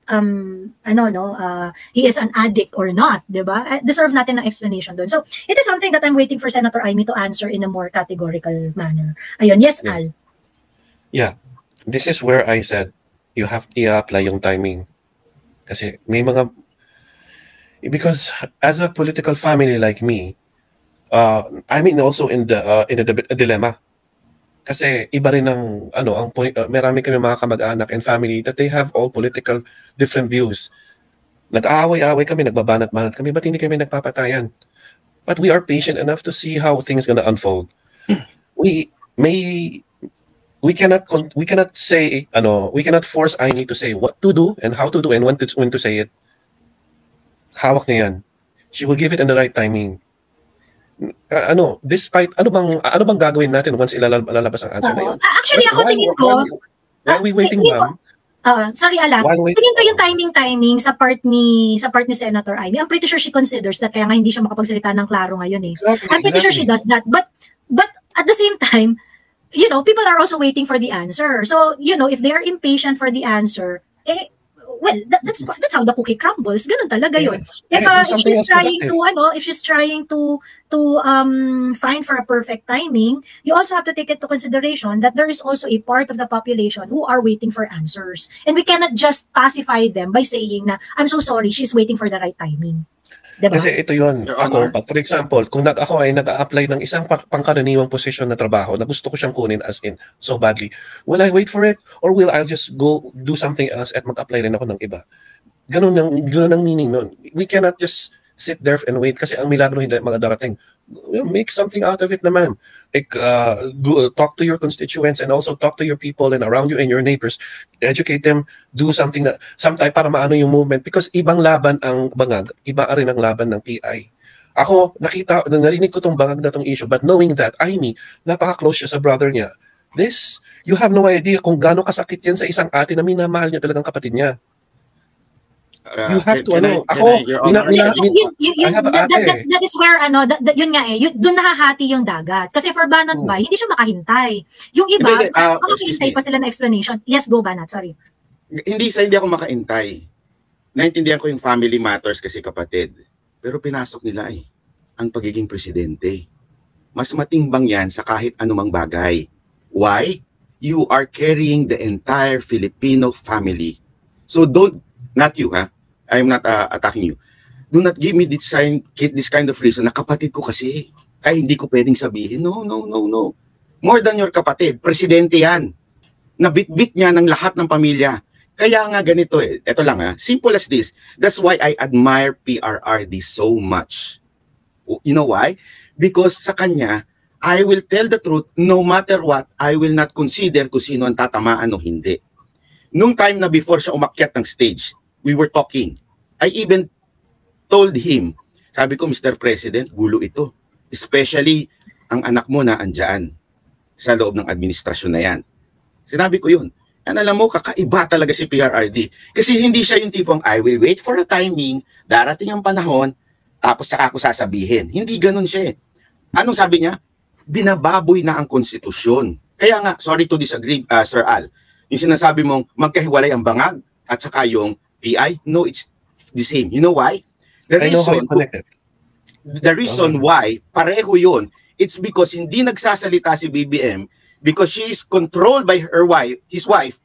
Speaker 1: he is an addict or not, diba? Deserve natin ng explanation doon. So, it is something that I'm waiting for Senator Amy to answer in a more categorical manner. Ayun, yes, Al.
Speaker 8: Yeah. This is where I said you have to apply yung timing. Kasi may mga because as a political family like me, I mean also in the dilemma. Kasi iba rin ang marami kami mga kamag-anak and family that they have all political different views. Nag-aaway-aaway kami, nagbabanat-banat kami, ba't hindi kami nagpapatayan? But we are patient enough to see how things gonna unfold. We cannot say we cannot force Aimee to say what to do and how to do and when to say it. Hawak niya yan. She will give it in the right timing. Despite ano bang gagawin natin once ilalabas ang answer na yun?
Speaker 1: Actually, ako tingin ko,
Speaker 8: while we waiting, ma'am.
Speaker 1: Sorry, Ala. Tingin ko yung timing sa part ni Senator Aimee. I'm pretty sure she considers that, kaya nga hindi siya makapagsalita ng klaro ngayon eh.
Speaker 8: Exactly,
Speaker 1: I'm pretty sure she does that. But at the same time, people are also waiting for the answer. So, if they are impatient for the answer, that's how the cookie crumbles. Ganun talaga yun. If she's trying to find for a perfect timing, you also have to take into consideration that there is also a part of the population who are waiting for answers. And we cannot just pacify them by saying na, I'm so sorry, she's waiting for the right timing. Diba?
Speaker 8: Kasi ito yun, for example, kung ako ay nag-a-apply ng isang pangkaraniwang posisyon na trabaho na gusto ko siyang kunin as in so badly, will I wait for it? Or will I just go do something else at mag-apply rin ako ng iba? Ganun ang meaning nun. We cannot just sit there and wait kasi ang milagro hindi magdarating. Make something out of it naman. Talk to your constituents and also talk to your people and around you and your neighbors. Educate them, do something sometime para maano yung movement because ibang laban ang bangag, iba rin ang laban ng PI. Ako, narinig ko tong bangag na tong issue, but knowing that, Aimee, napaka-close siya sa brother niya. You have no idea kung gaano kasakit yan sa isang ate na minamahal niya talagang kapatid niya. You have to that
Speaker 1: is where yun nga doon nakahati yung dagat kasi for Banat Bay hindi siya makahintay, yung iba makahintay pa sila na explanation. Yes, go Banat, sorry.
Speaker 2: Hindi ako makaintay. Naintindihan ko yung family matters kasi kapatid, pero pinasok nila ang pagiging presidente. Mas matimbang yan sa kahit anumang bagay. Why? You are carrying the entire Filipino family. So not you, I'm not attacking you. Do not give me this kind of reason na kapatid ko kasi. Ay, hindi ko pwedeng sabihin. No. More than your kapatid. Presidente yan. Nabitbit niya ng lahat ng pamilya. Kaya nga ganito Ito lang simple as this. That's why I admire PRRD so much. You know why? Because sa kanya, I will tell the truth no matter what. I will not consider kung sino ang tatamaan o hindi. Nung time na before siya umakyat ng stage, we were talking. I even told him, sabi ko, Mr. President, gulo ito. Especially ang anak mo na andyan sa loob ng administrasyon na yan. Sinabi ko yun. And alam mo, kakaiba talaga si PRRD. Kasi hindi siya yung tipong, I will wait for a timing, darating ang panahon, tapos saka ako sasabihin. Hindi ganun siya Anong sabi niya? Binababoy na ang konstitusyon. Kaya nga, sorry to disagree, Sir Al, yung sinasabi mong magkahiwalay ang bangag at saka yung PI, no, it's the same. You know why? The reason why pareho yun, it's because hindi nagsasalita si BBM because she is controlled by his wife,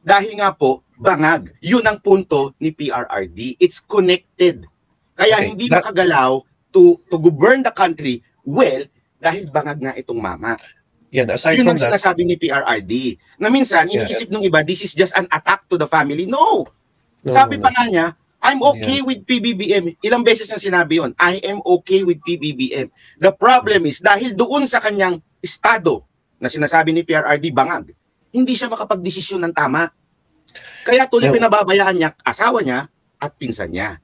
Speaker 2: dahil nga po, bangag. Yun ang punto ni PRRD. It's connected. Kaya hindi makagalaw to govern the country well dahil bangag nga itong mama.
Speaker 8: Yeah, aside
Speaker 2: yun
Speaker 8: from
Speaker 2: ang sinasabi ni PRRD. Na minsan, iniisip ng iba, this is just an attack to the family. No! Sabi pa nga niya, I'm okay with PBBM. Ilang beses niya sinabi yun, I am okay with PBBM. The problem is, dahil doon sa kanyang estado, na sinasabi ni PRRD, bangag, hindi siya makapagdesisyon ng tama. Kaya tuloy pinababayaan niya, asawa niya, at pinsan niya.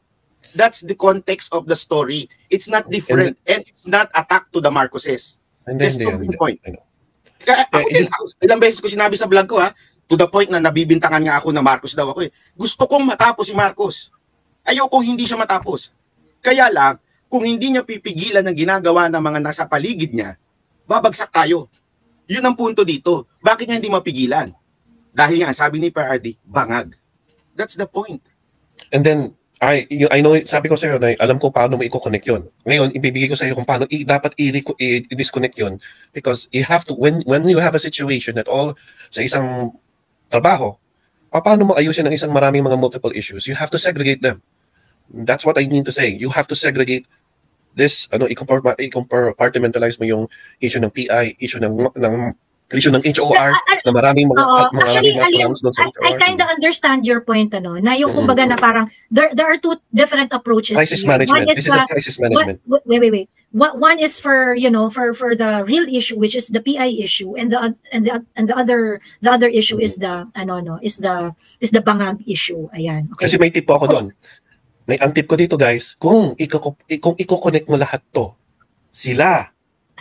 Speaker 2: That's the context of the story. It's not different, and it's not attack to the Marcoses. Just to point. Kaya ilang beses ko sinabi sa vlog ko to the point na nabibintangan nga ako na Marcos daw ako Gusto kong matapos si Marcos. Ayokong hindi siya matapos. Kaya lang, kung hindi niya pipigilan ang ginagawa ng mga nasa paligid niya, babagsak tayo. Yun ang punto dito. Bakit niya hindi mapigilan? Dahil nga, sabi ni PRRD, bangag. That's the point.
Speaker 8: And then, I know, sabi ko sa'yo na alam ko paano mo i-connect yun. Ngayon, ibibigay ko sa'yo kung paano dapat i-disconnect yun. Because you have to, when you have a situation at all sa isang trabaho, paano mo ayusin ang isang maraming mga multiple issues? You have to segregate them. That's what I mean to say. You have to segregate this, i-compartmentalize mo yung issue ng PI, issue ng creation ng HOR na maraming
Speaker 1: Actually,
Speaker 8: programs doon sa
Speaker 1: I
Speaker 8: HOR.
Speaker 1: kind of understand your point, na yung kumbaga na parang there are two different approaches.
Speaker 8: Crisis
Speaker 1: here.
Speaker 8: management. This is a crisis management.
Speaker 1: Wait. One is for for the real issue, which is the PI issue, and the other issue is the the bangag issue. Ayan. Okay.
Speaker 8: Kasi may tip po ako doon. Ang tip ko dito, guys, kung i-connect mo lahat to, sila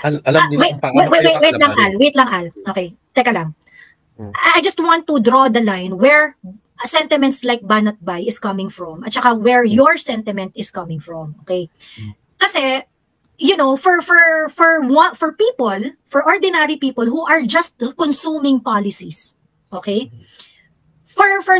Speaker 8: alam nila paano
Speaker 1: wait lang Al. Okay, teka lang. I just want to draw the line where sentiments like Banat Bay is coming from at saka where your sentiment is coming from. Okay? Kasi for people, for ordinary people who are just consuming policies, okay? For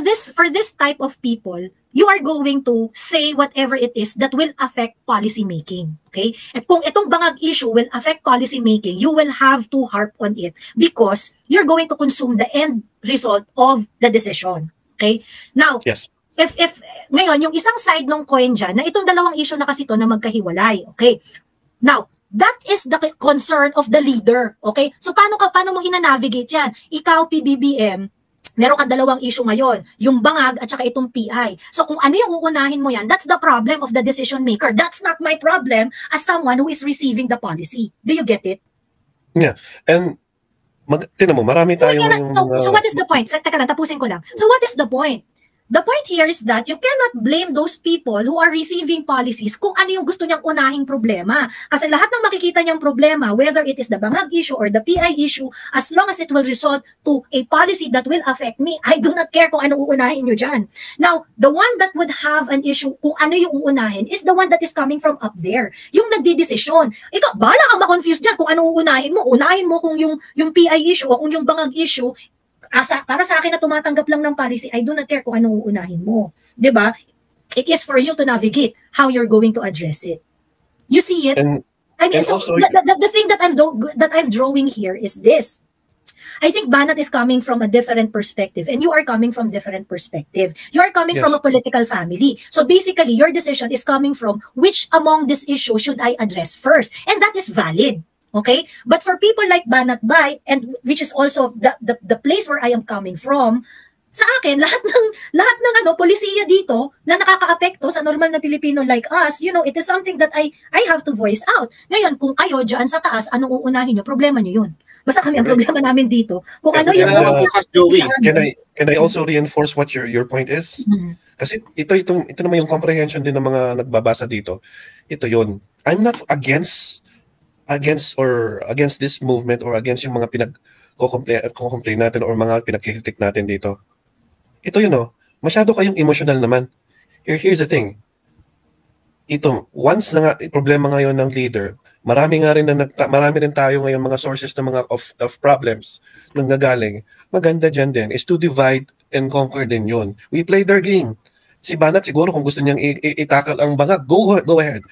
Speaker 1: this type of people, you are going to say whatever it is that will affect policy making. Okay? At kung itong bangag issue will affect policy making, you will have to harp on it because you're going to consume the end result of the decision. Okay? Now,
Speaker 8: yes.
Speaker 1: If ngayon, yung isang side ng coin dyan, na itong dalawang issue na kasi to na magkahiwalay. Okay? Now, that is the concern of the leader. Okay? So, paano mo ina-navigate yan? Ikaw, PBBM, meron ka dalawang issue ngayon, yung bangag at saka itong PI. So kung ano yung uunahin mo yan, that's the problem of the decision maker. That's not my problem as someone who is receiving the policy. Do you get it?
Speaker 8: Yeah. And tinan mo, marami tayong
Speaker 1: so what is the point? Teka lang, tapusin ko lang. So what is the point? The point here is that you cannot blame those people who are receiving policies kung ano yung gusto niyang unahing problema. Kasi lahat ng makikita niyang problema, whether it is the bangag issue or the PI issue, as long as it will result to a policy that will affect me, I do not care kung ano uunahin niyo dyan. Now, the one that would have an issue kung ano yung uunahin is the one that is coming from up there. Yung nagdidesisyon. Ikaw, bahala kang ma-confuse dyan kung ano uunahin mo. Unahin mo kung yung PI issue o kung yung bangag issue. Para sa akin na tumatanggap lang ng policy, I do not care kung anong uunahin mo. Diba? It is for you to navigate how you're going to address it. You see it? The thing that I'm drawing here is this. I think Banat is coming from a different perspective and you are coming from different perspective. You are coming from a political family. So basically, your decision is coming from which among these issues should I address first? And that is valid. Okay? But for people like Banat Bay, and which is also the place where I am coming from, sa akin, lahat ng polisiya dito na nakakaapekto sa normal na Pilipino like us, it is something that I have to voice out. Ngayon, kung kayo dyan sa taas, anong uunahin nyo? Problema nyo yun. Basta kami, ang problema namin dito. Kung ano yung...
Speaker 8: Can I also reinforce what your point is? Kasi ito naman yung comprehension din ng mga nagbabasa dito. Ito yun. I'm not against this movement or against yung mga pinag-complain natin or mga pinag-critic natin dito. Ito masyado kayong emotional naman. Here's the thing. Once na problema ngayon ng leader, marami rin tayo ngayon mga sources ng mga of problems nang nagaling. Maganda dyan din is to divide and conquer din yun. We play their game. Si Banat siguro kung gusto niyang itakal ang bangag, go ahead.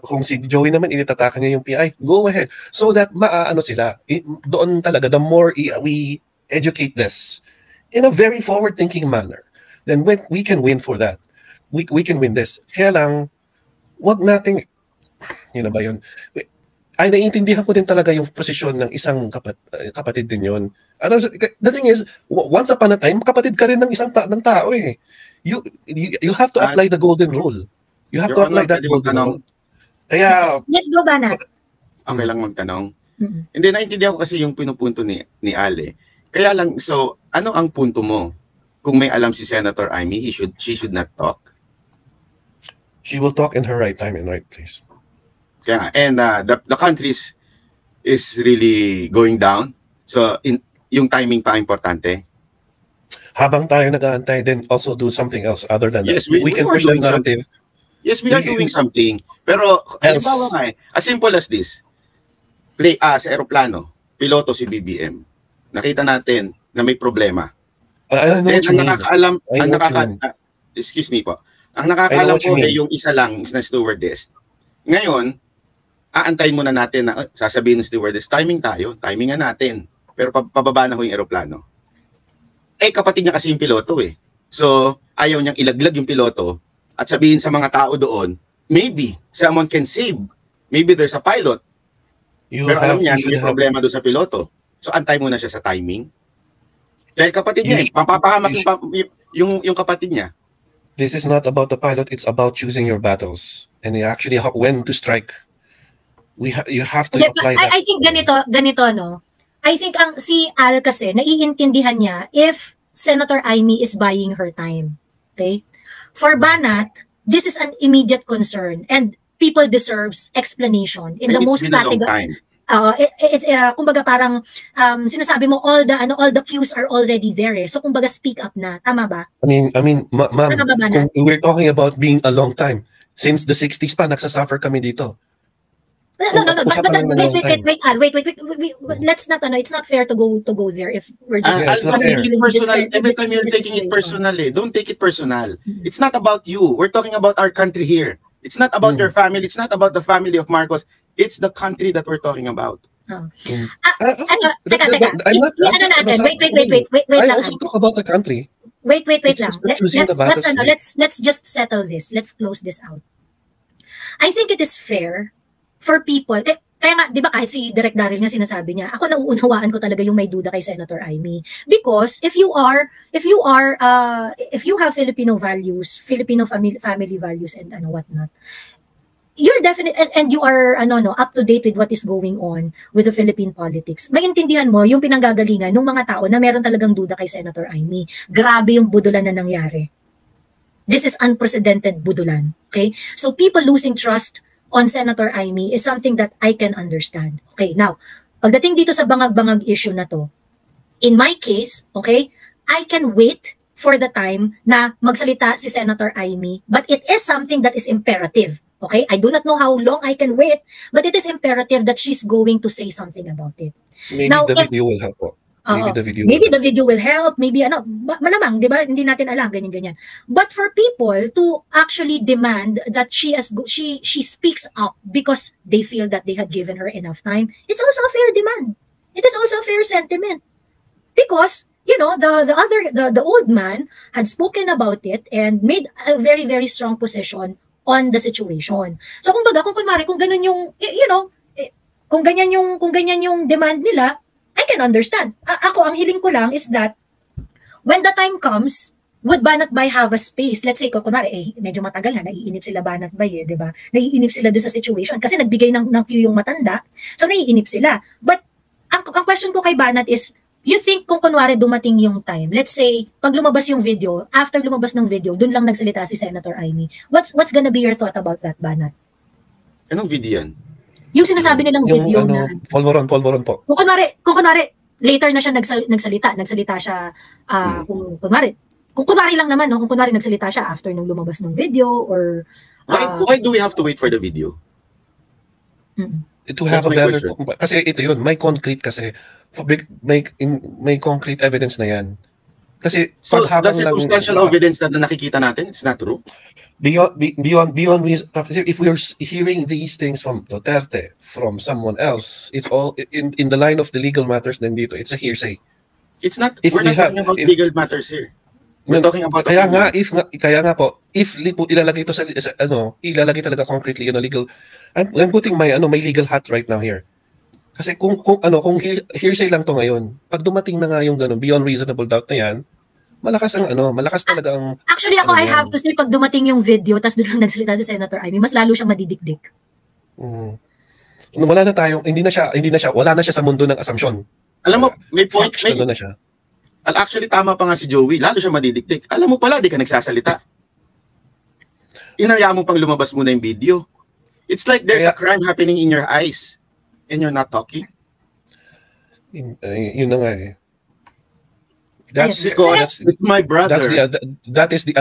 Speaker 8: Kung si Joey naman initataka niya yung PI, go ahead. So that sila, doon talaga, the more we educate this in a very forward-thinking manner, then we can win for that. We can win this. Kaya lang, wag nating, ba yun? Ay, naiintindihan ko din talaga yung posisyon ng isang kapatid din yun. The thing is, once upon a time, kapatid ka rin ng isang ng tao eh. You have to apply the golden rule. You have to apply that golden rule. Kaya...
Speaker 1: Yes, go Banat.
Speaker 2: Okay lang magtanong. Hindi, naintindihan ko kasi yung pinupunto ni Ale. Kaya lang, so, ano ang punto mo? Kung may alam si Senator Amy, she should not talk?
Speaker 8: She will talk in her right time and right place.
Speaker 2: Kaya, and the country is really going down. So, yung timing pa importante.
Speaker 8: Habang tayo nag-aantay, then also do something else other than that.
Speaker 2: Yes, we
Speaker 8: can push the narrative.
Speaker 2: Yes, we are doing something. Pero, halimbawa nga as simple as this. Sa aeroplano, piloto si BBM. Nakita natin na may problema. Then, excuse me po. Ang nakakaalam po ay yung isa lang na stewardess. Ngayon, aantayin muna natin na sasabihin ng stewardess, timingan natin. Pero pababa na ho yung aeroplano. Kapatid niya kasi yung piloto eh. So, ayaw niyang ilaglag yung piloto at sabihin sa mga tao doon, maybe someone can save. Maybe there's a pilot. Pero alam niya, may problema doon sa piloto. So antay muna siya sa timing. Dahil kapatid niya, pampapahamak yung kapatid niya.
Speaker 8: This is not about the pilot, it's about choosing your battles. And actually when to strike. You have to apply that.
Speaker 1: I think ganito, no? I think si Al kasi, naiintindihan niya if Senator Amy is buying her time. Okay? For Banat, this is an immediate concern and people deserves explanation in the most category. Kumbaga parang sinasabi mo all the cues are already there eh. So kumbaga speak up na, tama ba?
Speaker 8: I mean, ma'am, we're talking about being a long time. Since the 60s pa nagsasuffer kami dito.
Speaker 1: No. Wait. Let's not. It's not fair to go there if we're just.
Speaker 2: Every time you're taking it personal, don't take it personal. It's not about you. We're talking about our country here. It's not about your family. It's not about the family of Marcos. It's the country that we're talking about.
Speaker 1: Teka. Wait.
Speaker 8: I also talk about the country.
Speaker 1: Wait lang. Let's just settle this. Let's close this out. I think it is fair for people, kaya nga, di ba kahit si Direk Daryl nga sinasabi niya, ako nauunawaan ko talaga yung may duda kay Senator Amy. Because if you have Filipino values, Filipino family values and whatnot, you're definitely, and you are up to date with what is going on with the Philippine politics, maintindihan mo yung pinanggagalingan ng mga tao na meron talagang duda kay Senator Amy. Grabe yung budulan na nangyari. This is unprecedented budulan. Okay? So people losing trust on Senator Amy is something that I can understand. Okay, now, pagdating dito sa bangag-bangag issue na to, in my case, okay, I can wait for the time na magsalita si Senator Amy, but it is something that is imperative. Okay, I do not know how long I can wait, but it is imperative that she's going to say something about it.
Speaker 8: Maybe now, the video will help.
Speaker 1: Maybe the video will help, maybe malamang, di ba? Hindi natin alam, ganyan. But for people to actually demand that she speaks up because they feel that they had given her enough time, it's also a fair demand. It is also a fair sentiment. Because, the old man had spoken about it and made a very, very strong position on the situation. So kung ganun yung, kung ganyan yung demand nila, I can understand. Ako, ang hiling ko lang is that when the time comes, would Banat Bay have a space? Let's say, kunwari, medyo matagal na, naiinip sila Banat Bay, di ba? Naiinip sila doon sa situation. Kasi nagbigay ng cue yung matanda, so naiinip sila. But, ang question ko kay Banat is, you think kung kunwari dumating yung time, let's say, pag lumabas yung video, after lumabas ng video, doon lang nagsalita si Senator Amy. What's gonna be your thought about that, Banat?
Speaker 2: Anong video yan?
Speaker 1: Yung sinasabi nilang video na
Speaker 8: Polvoron po.
Speaker 1: Kung kunwari later na siya nagsalita siya kung kunwari lang naman kung kunwari nagsalita siya after nung lumabas ng video or
Speaker 2: why do we have to wait for the video?
Speaker 8: To have a better kasi ito yun, may concrete kasi may concrete evidence na yan. Kasi
Speaker 2: so that's circumstantial evidence na nakikita natin, it's not true.
Speaker 8: Beyond if we're hearing these things from Duterte, from someone else, it's all in the line of the legal matters. Then dito, it's a hearsay.
Speaker 2: It's not. We're not talking about legal matters here. We're talking about.
Speaker 8: Kaya nga po, if ilalagay ito sa ilalagay talaga concretely legal. I'm putting my legal hat right now here. Kasi kung hearsay lang to ngayon, pag dumating na nga yung beyond reasonable doubt na yan, malakas talaga ang...
Speaker 1: Actually, ako, I have to say, pag dumating yung video, tas doon lang nagsalita si Senator Amy, mas lalo siyang madidikdik.
Speaker 8: Wala na wala na siya sa mundo ng assumption.
Speaker 2: Alam mo, may point,
Speaker 8: na siya.
Speaker 2: Actually, tama pa nga si Joey, lalo siya madidikdik. Alam mo pala, di ka nagsasalita. Inaya mo pang lumabas muna yung video. It's like there's a crime happening in your eyes, and you're not talking.
Speaker 8: Yun na nga eh.
Speaker 2: That's because it's my brother.
Speaker 8: That is the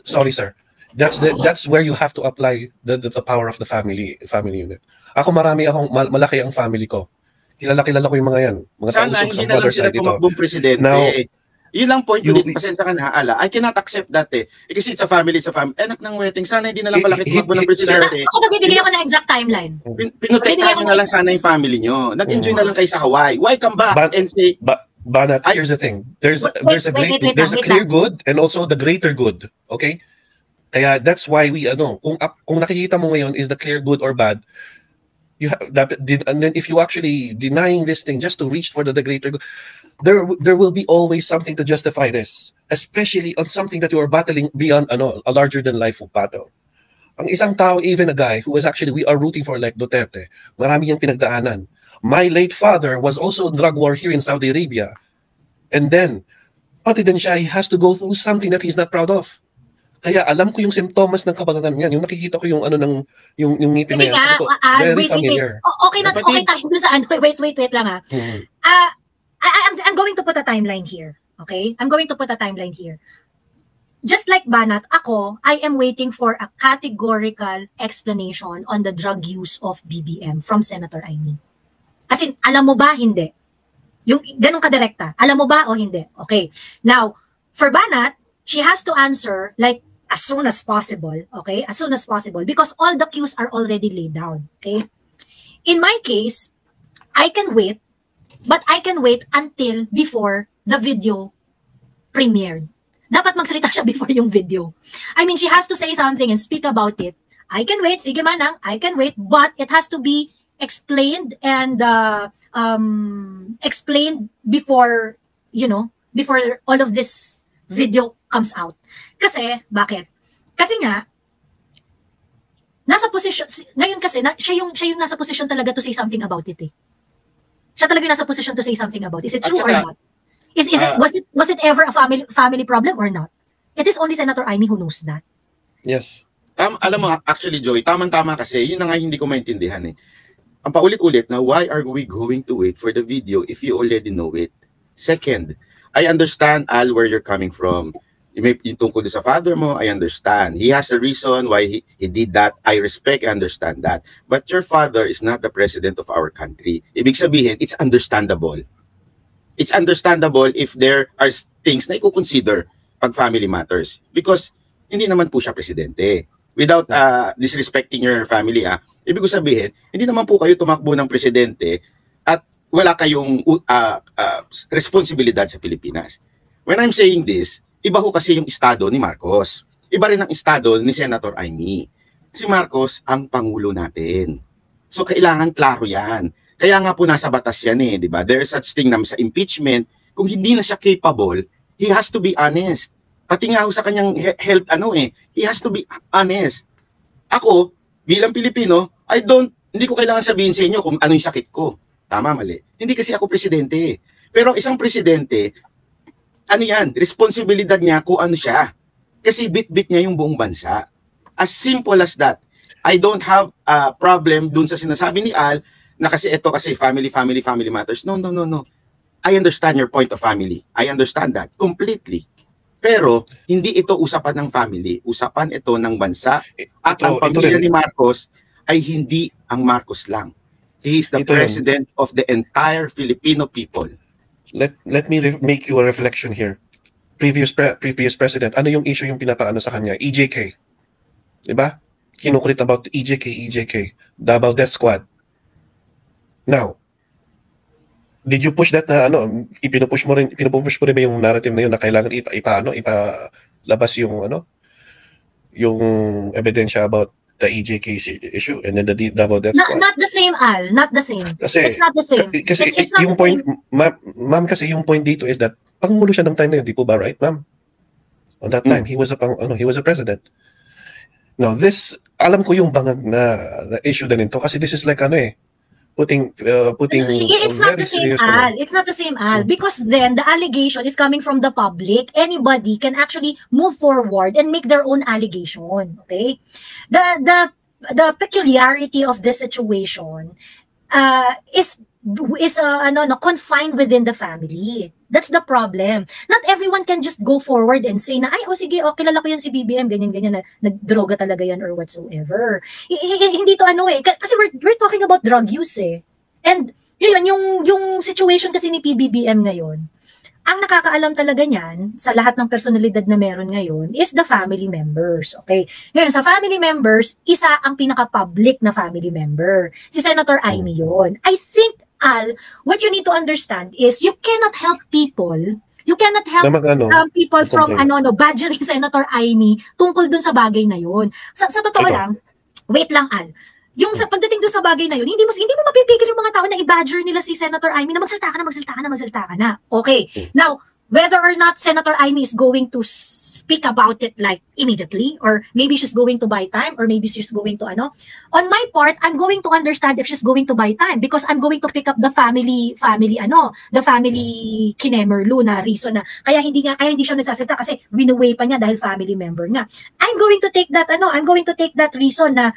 Speaker 8: sorry sir. That's where you have to apply the power of the family unit. Ako malaki ang family ko. Kilala ko yung mga yan. Mga
Speaker 2: sana hindi na lang sila tumakbong presidente. Now, yun lang point yun. Pasensya ka na, Ala. I cannot accept that kasi it's a family. Anak ng wedding. Sana hindi na lang pala tumakbo ng presidente.
Speaker 1: Ako magbibigay ako ng exact timeline.
Speaker 2: Pinutektahan nyo na lang sana yung family nyo. Nag-enjoy na lang kayo sa Hawaii. Why come back and say...
Speaker 8: Banat, here's the thing. There's a clear good and also the greater good. Okay? Kaya that's why we kung nakikita mo ngayon is the clear good or bad, You have that, and then if you actually denying this thing just to reach for the greater good, there will be always something to justify this, especially on something that you are battling beyond a larger than life battle. Ang isang tao, even a guy who was actually, we are rooting for like Duterte, marami yung pinagdaanan. My late father was also in drug war here in Saudi Arabia. And then, pati din siya, he has to go through something that he's not proud of. Kaya alam ko yung symptoms ng kabaganan niyan. Yung nakikita ko yung yung ngipin na yan. Very familiar.
Speaker 1: Okay na, okay tayo doon sa ano. Wait lang ha. I'm going to put a timeline here. Okay? I'm going to put a timeline here. Just like Banat, I am waiting for a categorical explanation on the drug use of BBM from Senator Amy. As in, alam mo ba, hindi? Yung ganun kadirekta, alam mo ba o hindi? Okay. Now, for Banat, she has to answer like as soon as possible, okay? As soon as possible, because all the cues are already laid down, okay? In my case, I can wait, but I can wait until before the video premiered. Dapat magsalita siya before yung video. I mean, she has to say something and speak about it. I can wait, sige manang, I can wait, but it has to be explained and explained before, before all of this video comes out. Kasi, bakit? Kasi nga, nasa position, ngayon kasi, siya yung nasa position talaga to say something about it eh. Siya talaga nasa position to say something about it. Is it true or not? Was it ever a family problem or not? It is only Senator Amy who knows that.
Speaker 8: Yes.
Speaker 2: Alam mo, actually, Joey, tamang-tama kasi, yun na nga hindi ko maintindihan eh. Ang paulit-ulit na, why are we going to wait for the video if you already know it? Second, I understand, Al, where you're coming from. Yung tungkol sa father mo, I understand. He has a reason why he did that. I respect, I understand that. But your father is not the president of our country. Ibig sabihin, it's understandable. It's understandable if there are things na i-consider pag family matters. Because hindi naman po siya presidente. Without disrespecting your family, ibig ko sabihin, hindi naman po kayo tumakbo ng presidente at wala kayong responsibilidad sa Pilipinas. When I'm saying this, iba ho kasi yung estado ni Marcos. Iba rin ang estado ni Senator Amy. Si Marcos ang pangulo natin. So kailangan klaro yan. Kaya nga po nasa batas yan eh, di ba? There's such thing na sa impeachment. Kung hindi na siya capable, he has to be honest. Pati nga ho sa kanyang health he has to be honest. Ako, bilang Pilipino, hindi ko kailangan sabihin sa inyo kung ano yung sakit ko. Tama, mali. Hindi kasi ako presidente. Pero ang isang presidente, responsibilidad niya kung ano siya. Kasi bit-bit niya yung buong bansa. As simple as that. I don't have a problem dun sa sinasabi ni Al na kasi ito kasi family matters. No. I understand your point of family. I understand that completely. Pero hindi ito usapan ng family. Usapan ito ng bansa. At ang pamilya ni Marcos ay hindi ang Marcos lang. He is the president of the entire Filipino people.
Speaker 8: Let me make you a reflection here. Previous president, ano yung issue yung pinapaano sa kanya? EJK. Diba? Kinukulit about EJK, Davao Death Squad. Now, did you push that na ipinupush mo rin ba yung narrative na yun na kailangan ipalabas yung yung ebidensya about the EJK issue and then the Davao Death Squad?
Speaker 1: Not the same, Al. Not the same. Kasi, it's not the same.
Speaker 8: Kasi
Speaker 1: it's not
Speaker 8: yung
Speaker 1: the
Speaker 8: point,
Speaker 1: same.
Speaker 8: ma'am, kasi yung point dito is that pangulo siya ng time na yun, di po ba, right, ma'am? On that time, he was a president. Now, this, alam ko yung bangag na issue din ito kasi this is like putting
Speaker 1: it's not the same, Al. It's not the same, Al. Because then the allegation is coming from the public. Anybody can actually move forward and make their own allegation. Okay, the peculiarity of this situation is confined within the family. That's the problem. Not everyone can just go forward and say na, sige, kilala ko yan si BBM, ganyan, na nagdroga talaga yan or whatsoever. Hindi to kasi we're talking about drug use eh. And yun, yung situation kasi ni PBBM ngayon, ang nakakaalam talaga niyan sa lahat ng personalidad na meron ngayon is the family members. Okay? Ngayon, sa family members, isa ang pinaka-public na family member. Si Senator Amy yun. I think, Al, what you need to understand is you cannot help people. You cannot help people from badgering Senator Amy tungkol dun sa bagay na yun. Sa totoo lang, wait lang, Al. Yung sa pagdating doon sa bagay na yun, hindi mo mapipigil yung mga tao na i-badger nila si Senator Amy na magsalita ka na. Okay. Now, whether or not Senator Amy is going to speak about it like immediately, or maybe she's going to buy time, or maybe she's going to on my part, I'm going to understand if she's going to buy time because I'm going to pick up the family kinemerlu na reason na kaya hindi siya nagsasalita kasi winuway pa niya dahil family member nga. I'm going to take that reason na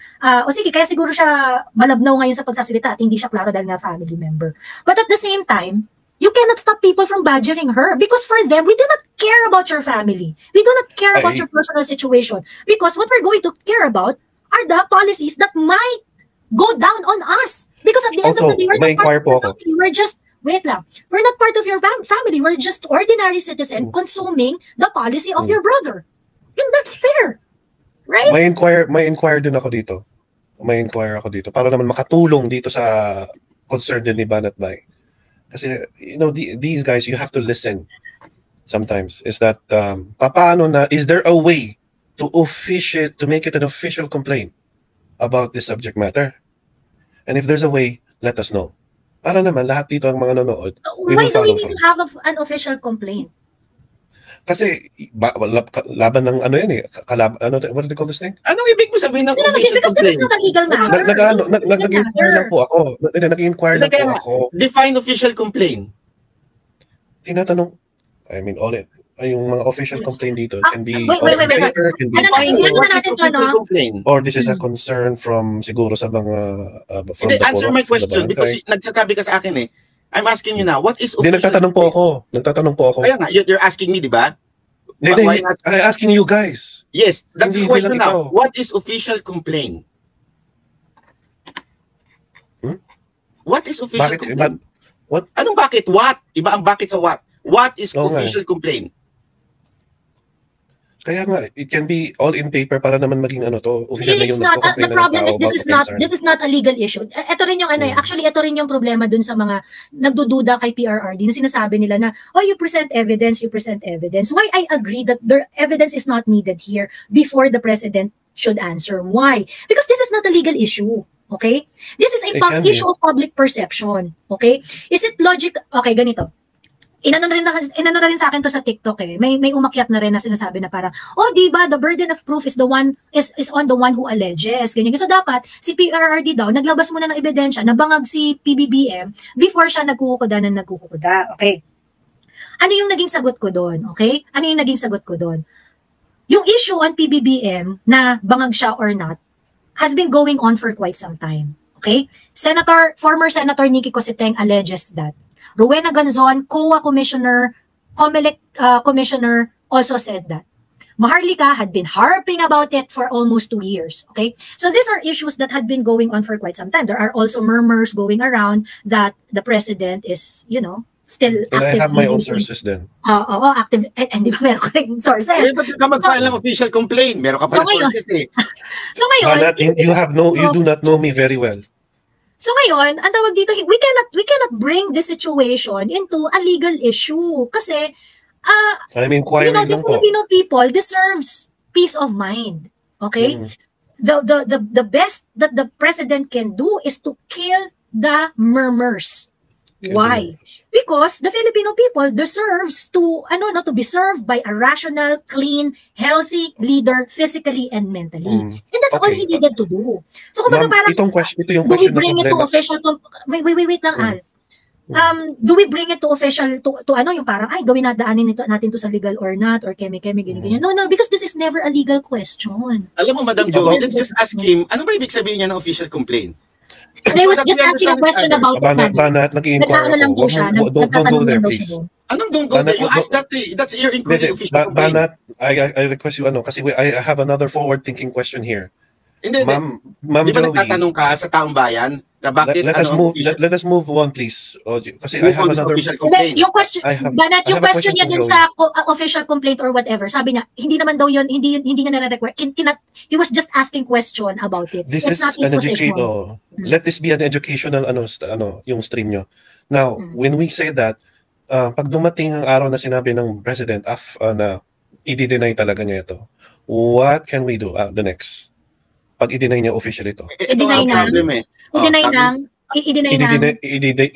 Speaker 1: sige, kaya siguro siya malabnaw ngayon sa pagsasalita at hindi siya klaro dahil nga family member. But at the same time, you cannot stop people from badgering her because for them, we do not care about your family. We do not care about your personal situation because what we're going to care about are the policies that might go down on us. Because at the end of the day, we're not part of your family. We're just, wait lang, we're not part of your family. We're just ordinary citizen consuming the policy of your brother. And that's fair. Right?
Speaker 8: May inquire din ako dito. Para naman makatulong dito sa concern din ni Banat Bay. Kasi, these guys, you have to listen sometimes. Is that, is there a way to make it an official complaint about this subject matter? And if there's a way, let us know. Para naman, lahat dito ang mga nanonood.
Speaker 1: Why do we need to have an official complaint?
Speaker 8: Kasi, laban ng what do they call this thing?
Speaker 2: Anong ibig mo sabihin ng official
Speaker 1: because this is
Speaker 2: complaint?
Speaker 1: not a legal matter.
Speaker 8: Nag-inquire lang po ako. Nag-inquire lang po ako.
Speaker 2: Define official complaint.
Speaker 8: Tinatanong, yung mga official complaint dito can be
Speaker 1: wait.
Speaker 8: paper, can be
Speaker 1: natin
Speaker 8: or this is a concern from siguro sa mga from the
Speaker 2: answer my question because nagsasabi ka sa akin I'm asking you now, what is official?
Speaker 8: Hindi, nagtatanong po ako.
Speaker 2: Kaya nga, you're asking me, di ba?
Speaker 8: I'm asking you guys.
Speaker 2: Yes, that's the question now. What is official complaint? What is official complaint?
Speaker 8: What?
Speaker 2: Anong bakit? What? Iba ang bakit sa what? What is official complaint?
Speaker 8: Kaya nga, it can be all in paper para naman maging
Speaker 1: It's not. The problem is this is not a legal issue. Ito rin yung actually ito rin yung problema dun sa mga nagdududa kay PRRD na sinasabi nila na, you present evidence. Why I agree that the evidence is not needed here before the president should answer. Why? Because this is not a legal issue. Okay? This is a issue of public perception. Okay? Is it logic? Okay, ganito. Inano na rin sa akin to sa TikTok May umakyat na rin na sinasabi na parang, di ba, the burden of proof is on the one who alleges. Ganyan. So dapat, si PRRD daw, naglabas muna ng ebidensya, nabangag si PBBM before siya nagkukuda. Okay. Ano yung naging sagot ko doon? Okay? Yung issue on PBBM na bangag siya or not has been going on for quite some time. Okay? Former Senator Nikki Cositeng alleges that Rowena Ganzon, COA Commissioner, COMELEC Commissioner also said that. Maharlika had been harping about it for almost 2 years. Okay? So these are issues that had been going on for quite some time. There are also murmurs going around that the president is, still active.
Speaker 8: And I have my own sources then.
Speaker 1: Active. And di ba meron ko rin sources?
Speaker 2: Ba't ka mag-file ng official complaint? Meron ka pa sources
Speaker 1: So ngayon,
Speaker 8: you do not know me very well.
Speaker 1: So ngayon, ang tawag dito, we cannot bring this situation into a legal issue kasi the Filipino people deserves peace of mind. Okay? The best that the president can do is to kill the murmurs. Why? Because the Filipino people deserves to be served by a rational, clean, healthy leader physically and mentally. And that's all he needed to do. So kumbaga parang
Speaker 8: ito yung question
Speaker 1: do we bring it to official wait lang, Al. Do we bring it to official to yung parang gawin natin to sa legal or not or keme-keme ganyan. No, because this is never a legal question.
Speaker 2: Alam mo, Madam Joey, let's just ask him, ano ba ibig sabihin niya ng official complaint?
Speaker 1: They was just asking a question about it.
Speaker 8: Banat, nag-i-inquire ako. Don't go there, please.
Speaker 2: Anong don't go there? You ask that, that's your inquiry official complaint.
Speaker 8: Banat, I request you, kasi I have another forward-thinking question here.
Speaker 2: Hindi,
Speaker 8: Ma'am
Speaker 2: di ba
Speaker 8: Joey,
Speaker 2: nagtatanong ka sa taong bayan na bakit
Speaker 8: let us move on, please. Kasi I have another
Speaker 1: yung question, Banat, yung question niya dun sa official complaint or whatever, sabi niya, hindi naman daw yun, hindi niya nare-require. He was just asking question about it.
Speaker 8: This is an educational. Let this be an educational yung stream nyo. Now, when we say that, pag dumating ang araw na sinabi ng president na i-deny talaga niya ito, what can we do the next? pag i-deny niya officially to.
Speaker 2: Ito ang problem eh.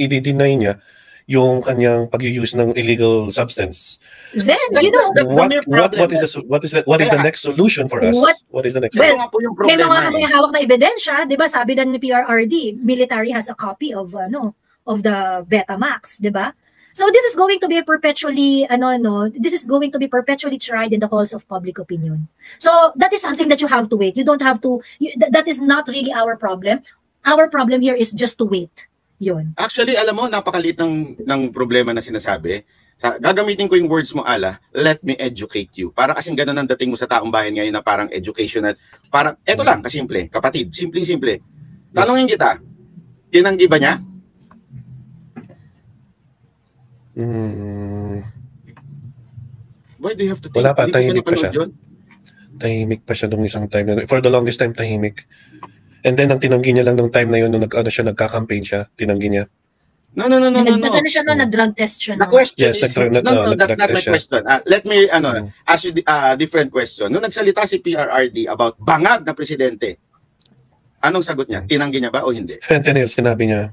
Speaker 1: I-deny
Speaker 8: niya yung kanyang pag-use ng illegal substance.
Speaker 1: Then, you know,
Speaker 8: what is the next solution for us? What is the next?
Speaker 1: Well, may mga hawak na ebidensya, 'di ba? Sabi din ni PRRD, military has a copy of the Betamax, 'di ba? So this is going to be perpetually tried in the halls of public opinion. So that is something that you have to wait. You don't have to that is not really our problem. Our problem here is just to wait. Yun.
Speaker 2: Actually, alam mo, napakaliit ng problema na sinasabi. Gagamitin ko yung words mo, Ala, let me educate you. Para kasing ganun ang dating mo sa taong bayan ngayon na parang educational. Parang, eto lang, kasimple, kapatid, simpleng-simple. Tanungin kita, tinanggi ba niya? Why do you have to think?
Speaker 8: Wala pa, tahimik pa siya. Tahimik pa siya nung isang time. For the longest time, tahimik. And then, ang tinanggi niya lang nung time na yun, nung nagka-campaign siya, tinanggi niya.
Speaker 2: No.
Speaker 1: Nag-ano siya nag-drug test siya.
Speaker 2: The question
Speaker 8: is,
Speaker 2: that's not my question. Let me, ask you a different question. Nung nagsalita si PRRD about bangag na presidente, anong sagot niya? Tinanggi niya ba o hindi?
Speaker 8: Fentanyl, sinabi niya.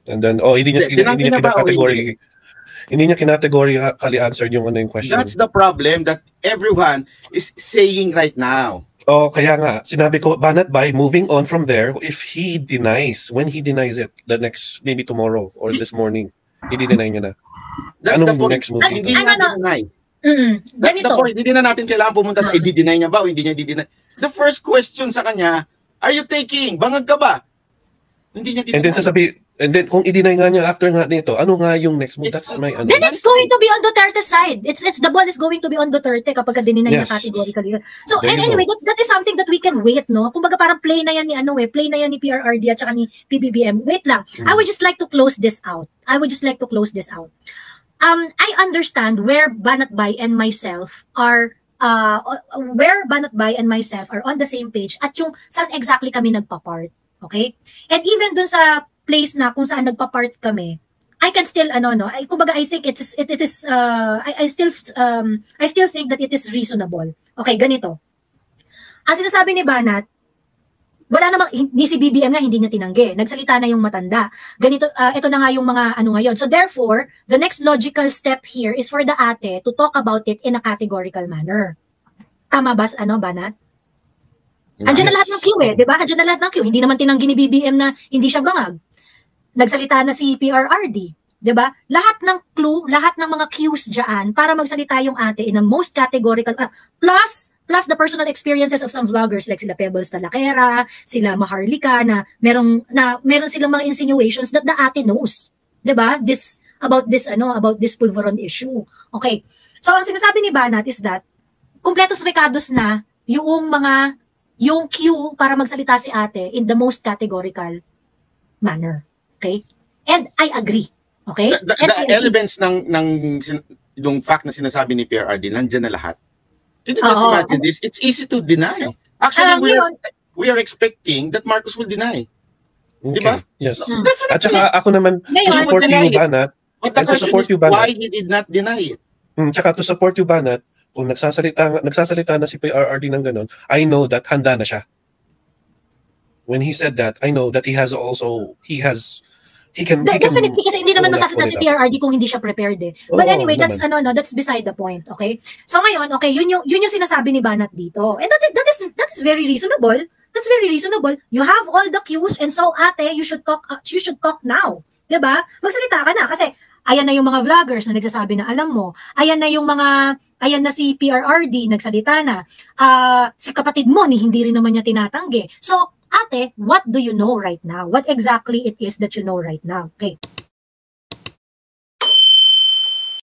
Speaker 8: And then, hindi niya kinakategory. Hindi niya kinategorically answered yung question.
Speaker 2: That's the problem that everyone is saying right now.
Speaker 8: Kaya nga, sinabi ko, Banat Bay, moving on from there, if he denies, when he denies it, the next, maybe tomorrow or this morning, i-deny niya na.
Speaker 2: That's
Speaker 8: Anong
Speaker 2: the point.
Speaker 8: next move?
Speaker 2: Hindi na deny. That's the point. Hindi na natin kailangan pumunta sa i-deny niya ba o hindi niya i-deny. The first question sa kanya, are you taking? Bangag ka ba? Hindi niya i-deny.
Speaker 8: And then kung i-deny nga niya after nga nito, ano nga yung next move? That's my
Speaker 1: Then it's going to be on Duterte's side. It's the ball is going to be on Duterte kapag dininay na categorically. So anyway, that is something that we can wait, no? Kumbaga parang play na yan ni PRRD at saka ni PBBM. Wait lang. I would just like to close this out. I understand where Banat Bay and myself are on the same page at yung saan exactly kami nagpa-part. Okay? And even dun sa place na kung saan nagpa-part kami, I can still kumbaga I think I still think that it is reasonable. Okay, ganito. Ang sinasabi ni Banat, wala namang ni si BBM nga hindi niya tinanggi. Nagsalita na yung matanda. Ganito ito na nga yung mga ngayon. So therefore, the next logical step here is for the ate to talk about it in a categorical manner. Tama ba Banat? Andiyan na lahat ng queue di ba? Andiyan na lahat ng queue. Hindi naman tinanggi ni BBM na hindi siya bangag. Nagsalita na si PRRD, 'di ba? Lahat ng clue, lahat ng mga cues diyan para magsalita yung ate in a most categorical plus the personal experiences of some vloggers like sila Pebbles Talakera, sila Maharlika na meron silang mga insinuations that the ate knows, 'di ba? About this Pulveron issue. Okay. So ang sinasabi ni Banat is that kumpletos recados na yung cue para magsalita si ate in the most categorical manner. Okay? And I agree. Okay?
Speaker 2: The elements ng fact na sinasabi ni PRRD, nandiyan na lahat. You just imagine this. It's easy to deny. Actually, we are expecting that Marcos will deny.
Speaker 8: Okay.
Speaker 2: Diba?
Speaker 8: Yes. At saka ako naman, to support you, Banat.
Speaker 2: But the question is why he did not deny it.
Speaker 8: Tsaka to support you, Banat, kung nagsasalita na si PRRD ng ganun, I know that handa na siya. When he said that, I know that he can
Speaker 1: definitely kasi hindi naman masasalita si PRRD kung hindi siya prepared But anyway, that's that's beside the point, okay? So ngayon, okay, yun yung sinasabi ni Banat dito. And that is very reasonable. That's very reasonable. You have all the cues and so ate, you should talk now. 'Di ba? Magsalita ka na kasi ayan na yung mga vloggers na nagsasabi na alam mo. Ayan na si PRRD nagsalita na. Si kapatid mo hindi rin naman niya tinatanggi. So ate, what do you know right now? What exactly it is that you know right now? Okay.